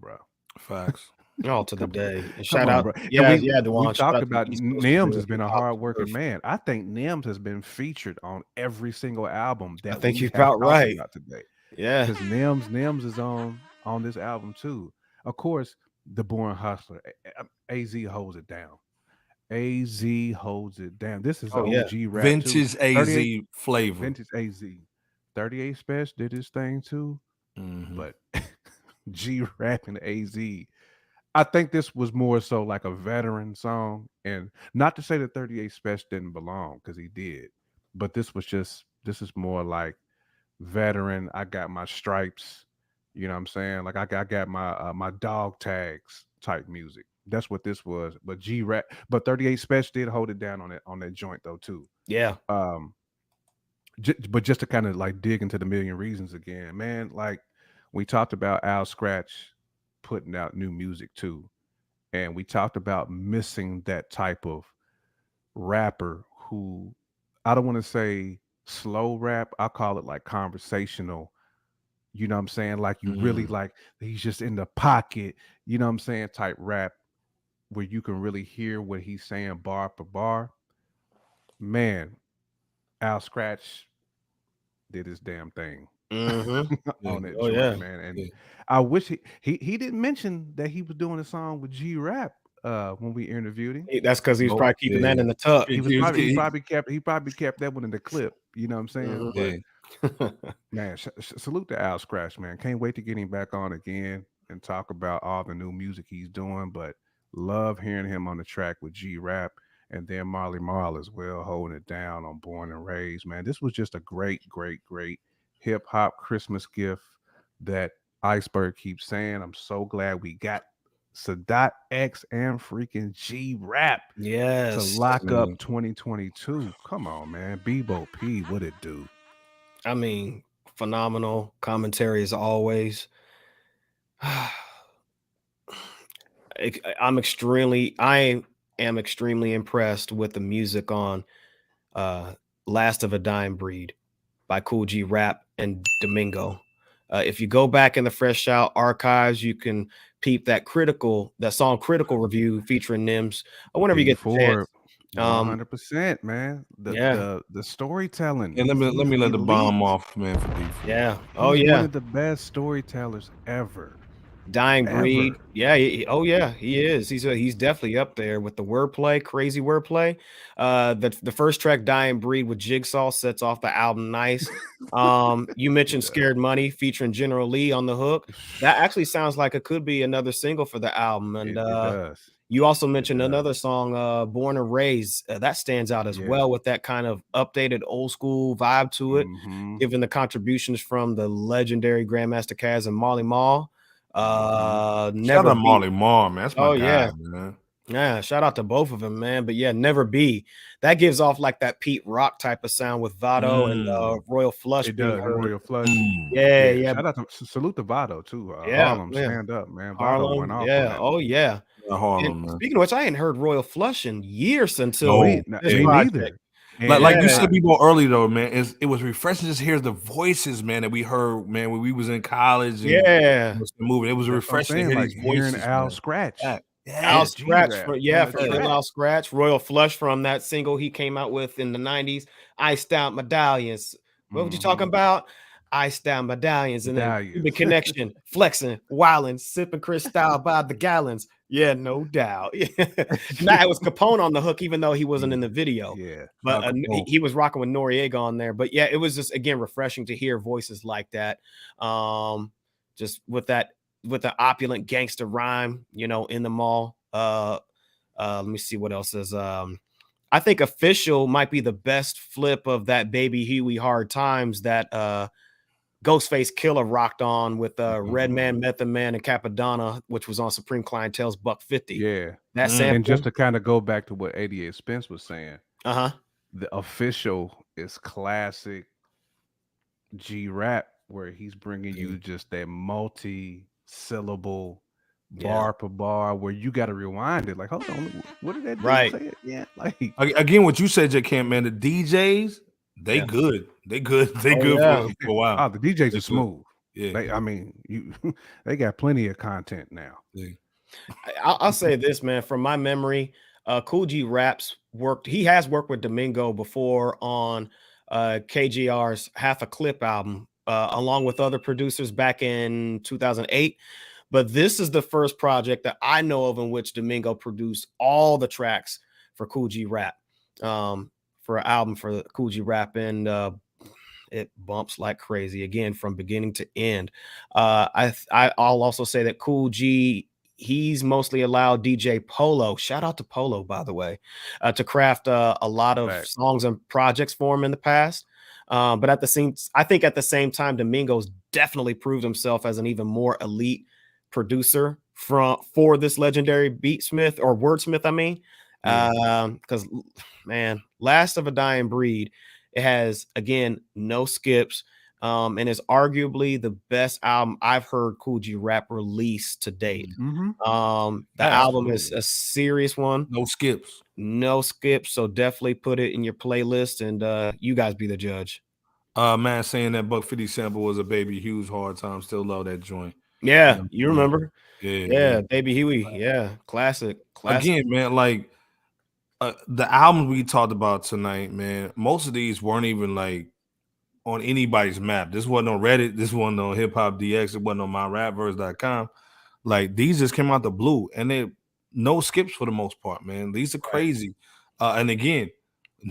bro. Facts. All to the day. And shout out, bro. We talked about Nems has been a hard-working man. I think Nems has been featured on every single album that I think you're about right about today. Yeah, because Nems is on this album too. Of course. The Born Hustler, AZ holds it down. AZ holds it down. This is OG rap. Vintage AZ flavor. Vintage AZ. 38 Special did his thing too. But G Rap and AZ, I think this was more so like a veteran song. And not to say that 38 Special didn't belong, because he did. But this is more like veteran. I got my stripes. You know what I'm saying? Like I got my my dog tags type music. That's what this was. But G Rap, but 38 Special did hold it down on that joint though too. Yeah. But just to kind of like dig into the Million Reasons again, man. Like we talked about Al Scratch putting out new music too, and we talked about missing that type of rapper who, I don't want to say slow rap. I call it like conversational. You know what I'm saying? Like you really like, he's just in the pocket, you know what I'm saying, type rap where you can really hear what he's saying bar for bar. Man, Al Scratch did his damn thing on that joint, man. And I wish he didn't mention that he was doing a song with G Rap when we interviewed him. That's because he was probably keeping that in the tuck. He probably kept that one in the clip. You know what I'm saying? But, man, salute to Al Scratch, man. Can't wait to get him back on again and talk about all the new music he's doing. But love hearing him on the track with G Rap, and then Marley Marl as well, holding it down on Born and Raised. Man, this was just a great hip hop Christmas gift that Iceberg keeps saying. I'm so glad we got Sadat X and freaking G Rap to lock up 2022. Come on, man. Bebo P, what it do? I mean, phenomenal commentary as always. I am extremely impressed with the music on Last of a Dying Breed by Kool G Rap and Domingo. If you go back in the Fresh Out archives, you can peep that song Critical review featuring Nems. Whenever you get the chance. 100%, man. The storytelling. And let me let the bomb off, man. For D4. Yeah. He's one of the best storytellers ever. Dying Breed. Yeah. He is. He's definitely up there with the wordplay, crazy wordplay. The first track, Dying Breed with Jigsaw, sets off the album nice. You mentioned Scared Money featuring General Lee on the hook. That actually sounds like it could be another single for the album. And it does. You also mentioned another song, Born and Raised. That stands out as well with that kind of updated old school vibe to it, given the contributions from the legendary Grandmaster Caz and Marley Marl. Shout out Marley Marl, man. That's my guy, man. Yeah, shout out to both of them, man. But yeah, Never Be. That gives off like that Pete Rock type of sound with Vado and Royal Flush. It does, Royal Flush. Yeah. Shout out to salute to Vado too. Harlem, stand up, man. Vado Harlem, went off. Oh yeah. Harlem, speaking of which, I hadn't heard Royal Flush in years until me neither. Like you said before early though, man, it was refreshing to just hear the voices, man, that we heard, man, when we was in college. And moving. It was refreshing to hear these voices. Hearing Al Scratch. Al Scratch, Al Scratch, Royal Flush from that single he came out with in the 90s, Iced Out Medallions. What were you talking about? Iced Out Medallions. And then the connection, flexing, wilding, sipping Cristal by the gallons. Yeah, no doubt. Now it was Capone on the hook, even though he wasn't in the video. Yeah, but he was rocking with Noriega on there. But yeah, it was just again refreshing to hear voices like that. Just with the opulent gangster rhyme, in the mall. Let me see what else is. I think Official might be the best flip of that Baby Huey Hard Times that Ghostface Killah rocked on with Redman, Method Man, and Capadonna, which was on Supreme Clientele's Buck 50. Yeah. That sample. And just to kind of go back to what 88 Spence was saying, the Official is classic G Rap, where he's bringing you just that multi-syllable bar per bar where you got to rewind it. Like, hold on, what did that dude say? Yeah, like again, what you said, J Camp, man, the DJs, they good. They good for a while. Oh, the DJs are smooth. Yeah. They got plenty of content now. Yeah. I'll say this, man, from my memory, Kool G Rap's worked. He has worked with Domingo before on KGR's Half a Clip album, along with other producers back in 2008. But this is the first project that I know of in which Domingo produced all the tracks for Kool G Rap, for an album for Kool G Rap, and it bumps like crazy again from beginning to end. I'll also say that Kool G, he's mostly allowed DJ Polo, shout out to Polo, by the way, to craft a lot of songs and projects for him in the past. But at the same time, Domingo's definitely proved himself as an even more elite producer for this legendary beatsmith or wordsmith. I mean, because man, Last of a Dying Breed, it has again no skips, and is arguably the best album I've heard Kool G Rap release to date. The album is a serious one. No skips. So definitely put it in your playlist, and you guys be the judge. Man, saying that Buck 50 sample was a Baby Huey's Hard Time. Still love that joint. Yeah, you remember? Yeah, Baby Huey. Yeah, classic. Again, man, like the albums we talked about tonight, man, most of these weren't even like on anybody's map. This wasn't on Reddit. This wasn't on Hip Hop DX. It wasn't on MyRapverse.com. Like these just came out the blue, and they no skips for the most part, man. These are crazy. And again,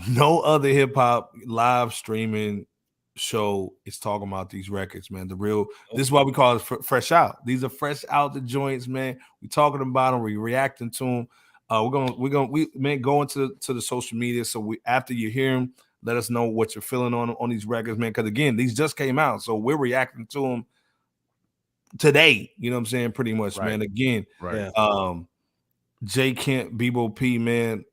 no other hip hop live streaming show is talking about these records, man. This is why we call it fresh out. These are fresh out the joints, man. We talking about them, we reacting to them. We're gonna go into the social media. So after you hear them, Let us know what you're feeling on these records, man. Because again, these just came out, so we're reacting to them today. You know what I'm saying? Pretty much, man. Again, J. Kent, Bebo P, man.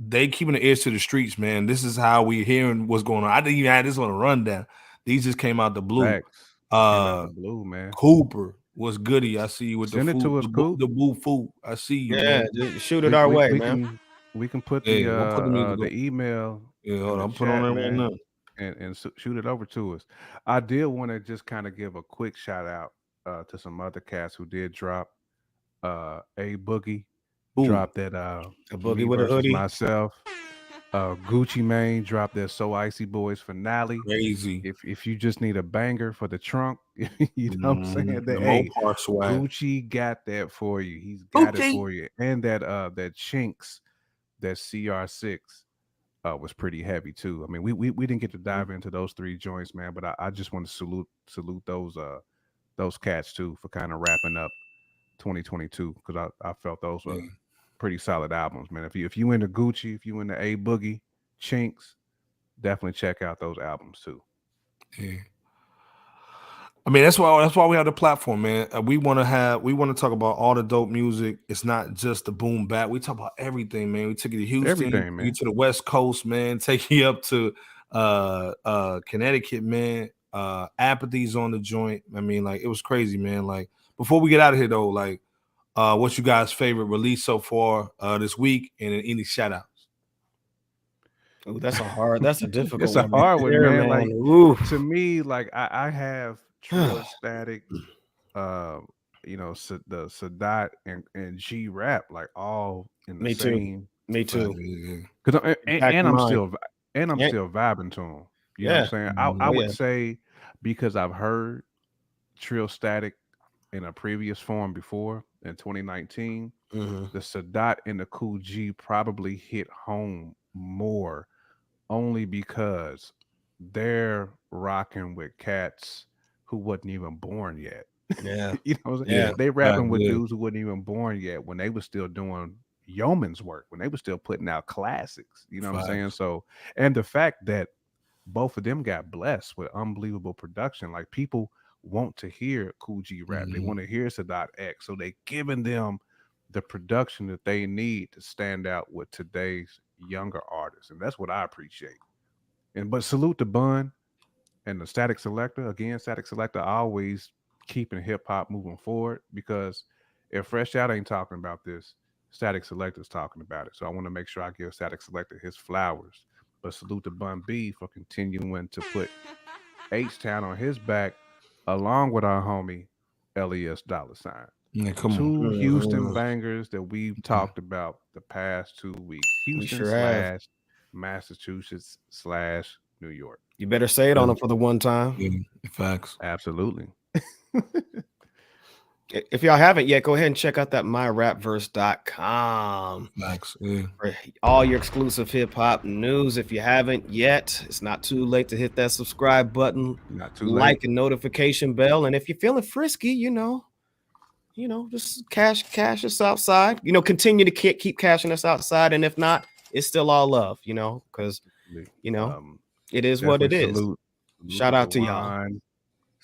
They keeping the ears to the streets, man. This is how we hearing what's going on. I didn't even have this on a rundown. These just came out the blue. Facts. Came out the blue, man. Cooper was goody. I see you with Send the food. To us, the boo food. I see you. Yeah, man. Shoot it our way, man. We can put the email. Yeah, hold on. I'm putting on there right now. And shoot it over to us. I did want to just kind of give a quick shout out to some other cats who did drop. A Boogie dropped that a Boogie with a hoodie. Myself. Gucci Mane dropped their So Icy Boys finale. Crazy. If you just need a banger for the trunk, you know what I'm saying? Gucci got that for you. He's got it for you. And that Chinks, that CR6 was pretty heavy too. I mean, we didn't get to dive into those 3 joints, man, but I just want to salute those cats too for kind of wrapping up 2022, because I felt those were pretty solid albums, man. If you into Gucci, if you into A Boogie, Chinks, definitely check out those albums too. Yeah. I mean, that's why we have the platform, man. We want to talk about all the dope music. It's not just the boom bap. We talk about everything, man. We took you to Houston, you to the West Coast, man. Take you up to Connecticut, man. Apathy's on the joint. I mean, like, it was crazy, man. Like, before we get out of here though, like, what's you guys' favorite release so far this week, and any shout outs? Oh, that's a difficult it's a hard one, man. Like, to me, like, I have Trillstatik, the Sadat and G Rap, like, all in the same. Me too. Because I'm still vibing to them. You know what I'm saying? I would say, because I've heard Trillstatik in a previous form before in 2019, the Sadat and the Kool G probably hit home more, only because they're rocking with cats who wasn't even born yet. Yeah. You know what I'm saying? Yeah. They rapping with dudes who wasn't even born yet, when they were still doing yeoman's work, when they were still putting out classics. You know what I'm saying? So, and the fact that both of them got blessed with unbelievable production, like, people want to hear Kool G Rap. They want to hear Sadat X. So they giving them the production that they need to stand out with today's younger artists. And that's what I appreciate. But salute to Bun and the Statik Selektah. Again, Statik Selektah always keeping hip hop moving forward, because if Fresh Out ain't talking about this, Statik Selektah is talking about it. So I want to make sure I give Statik Selektah his flowers. But salute to Bun B for continuing to put H-Town on his back, along with our homie LES $. Yeah, 2 Houston bangers that we've talked about the past 2 weeks. Houston / Massachusetts / New York. You better say it on them for the one time. Yeah, facts. Absolutely. If y'all haven't yet, go ahead and check out that myrapverse.com. Facts. Yeah. For all your exclusive hip hop news. If you haven't yet, it's not too late to hit that subscribe button, not too late. Like and notification bell. And if you're feeling frisky, just cash us outside. Continue to keep cashing us outside. And if not, it's still all love, because it is what it is. Shout out to y'all.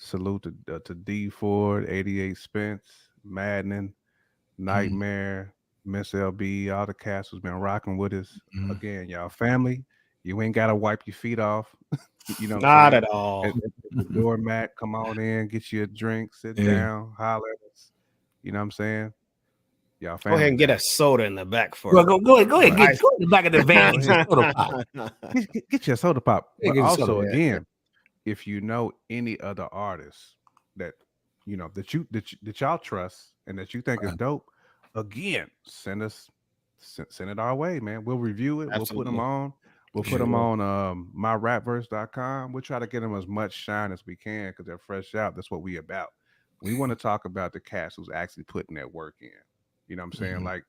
Salute to D Ford, 88 Spence, Maddening, Nightmare, Miss LB, all the cast who's been rocking with us. Again, y'all family. You ain't gotta wipe your feet off. Not at all. At the doormat, come on in, get you a drink, sit down, holler at us. You know what I'm saying? Y'all family. Go ahead and get a soda in the back for go ahead. Go in the back of the van. Get your soda pop. But also, again, if you know any other artists that that y'all trust and that you think is dope, again, send it our way, man. We'll review it. Absolutely. We'll put them on. We'll put them on myrapverse.com. We'll try to get them as much shine as we can, because they're fresh out. That's what we about. We want to talk about the cast who's actually putting that work in. You know what I'm saying? Like,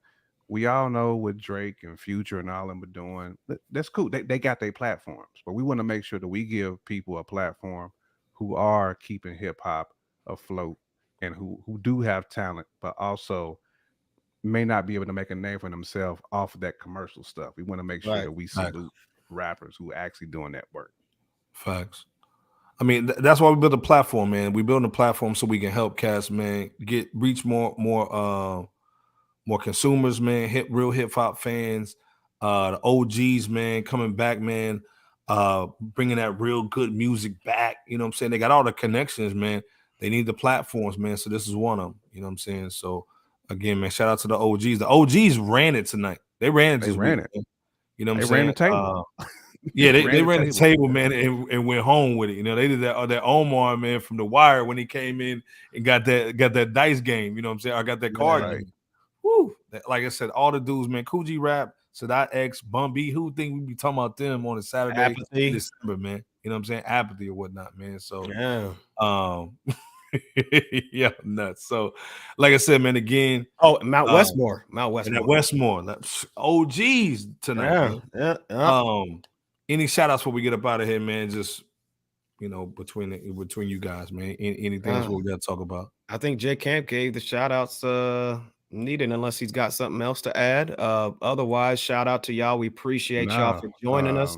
we all know what Drake and Future and all them are doing. That's cool. They got their platforms, but we want to make sure that we give people a platform who are keeping hip hop afloat and who do have talent, but also may not be able to make a name for themselves off of that commercial stuff. We want to make sure that we salute rappers who actually doing that work. Facts. I mean, that's why we built a platform, man. We build a platform so we can help cats, man, reach more consumers, man. Real hip hop fans, the OGs, man, coming back, man. Bringing that real good music back. You know what I'm saying? They got all the connections, man. They need the platforms, man. So this is one of them. You know what I'm saying? So again, man, shout out to the OGs. The OGs ran it tonight. They ran it. Man. You know what I'm saying? Ran the table. Yeah, they ran the table, man, and went home with it. You know, they did that Omar, man, from The Wire when he came in and got that dice game. You know what I'm saying? I got that card game. Woo! Like I said, all the dudes, man. Kool G Rap, Sadat X, Bun B. Who think we be talking about them on a Saturday, Apathy. December, man? You know what I'm saying? Apathy or whatnot, man. So yeah. Yeah, nuts. So, like I said, man, again. Oh, Mount Westmore. And at Westmore. OGs tonight. Yeah. Any shout outs before we get up out of here, man? Just between you guys, man. Anything else we got to talk about? I think J Camp gave the shout outs needed, unless he's got something else to add. Otherwise, shout out to y'all. We appreciate y'all for joining us.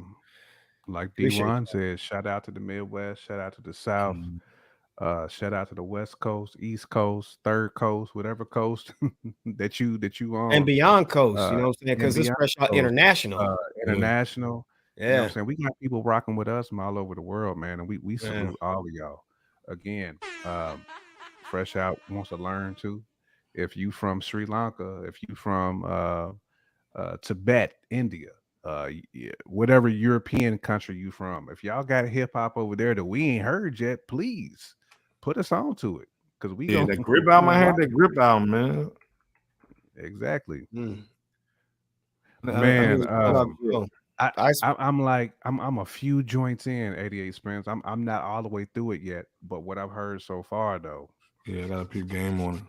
Like D1 said, shout out to the Midwest, shout out to the South. Shout out to the West Coast, East Coast, Third Coast, whatever coast that you on, and beyond coast. You know what I'm saying? Because it's fresh out international. International. Yeah, you know what I'm saying, we got people rocking with us from all over the world, man, and we salute all of y'all. Again, fresh out wants to learn too. If you from Sri Lanka, if you from Tibet, India, whatever European country you from, if y'all got hip hop over there that we ain't heard yet, please put us on to it, because we that grip album. I had that grip album, man. Exactly, man. I'm a few joints in 88 Spins. I'm not all the way through it yet, but what I've heard so far, though, I got a peep game on it.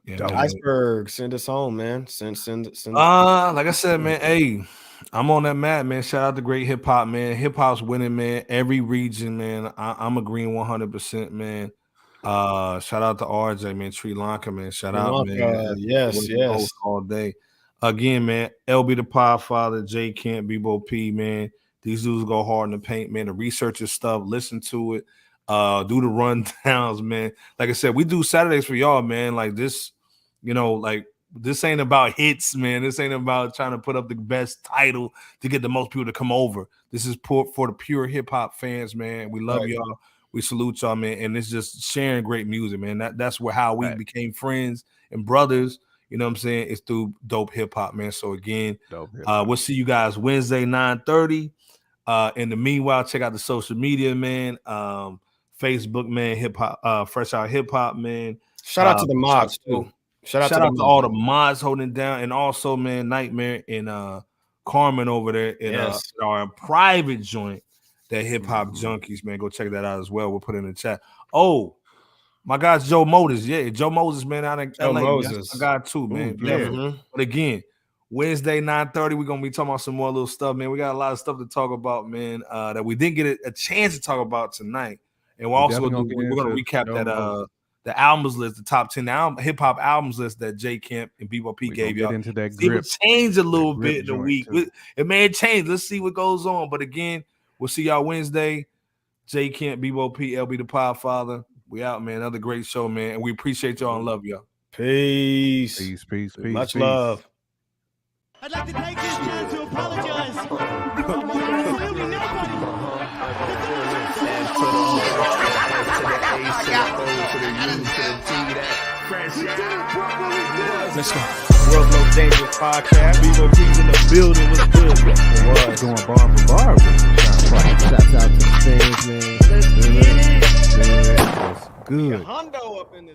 Yeah, Iceberg, send us home, man. Send. Like I said, man. Hey, I'm on that mat, man. Shout out to great hip hop, man. Hip hop's winning, man. Every region, man. I'm agreeing 100%, man. Shout out to RJ, man. Sri Lanka, man. Shout out, man. Yes. All day. Again, man. LB the Podfather, J Camp, Bebo P, man. These dudes go hard in the paint, man. The researcher stuff, listen to it. Do the rundowns, man. Like I said, we do Saturdays for y'all, man. Like this. This ain't about hits, man. This ain't about trying to put up the best title to get the most people to come over. This is for the pure hip hop fans, man. We love y'all. We salute y'all, man. And it's just sharing great music, man. That's how we became friends and brothers. You know what I'm saying? It's through dope hip hop, man. So again, we'll see you guys Wednesday, 9:30. In the meanwhile, check out the social media, man. Facebook, man. Hip hop, Fresh Out Hip Hop, man. Shout out to the mods too. Shout out to all the mods holding down, and also, man, Nightmare and Carmen over there in our private joint, that Hip Hop Junkies, man. Go check that out as well. We'll put it in the chat. Oh, my guy's Joe Moses. Yeah, Joe Moses, man. Out in LA. That's my guy too, man. But again, Wednesday, 9:30, we're gonna be talking about some more little stuff, man. We got a lot of stuff to talk about, man, that we didn't get a chance to talk about tonight. And we're gonna recap that the albums list, the top 10 hip hop albums list that J Camp and Bebo P gave y'all. Into that it will change a little bit in the week. It may change. Let's see what goes on. But again, we'll see y'all Wednesday. J Camp, Bebo P, LB the Podfather. We out, man. Another great show, man. And we appreciate y'all and love y'all. Peace. Much love. I'd like to take this chance to apologize for absolutely nobody. Let's go. World's Most Dangerous Podcast. Bebo P's in the building. What's good? What's going bar for bar? Shouts out to the fans, man. Let's get it. What's good? Hondo up in this.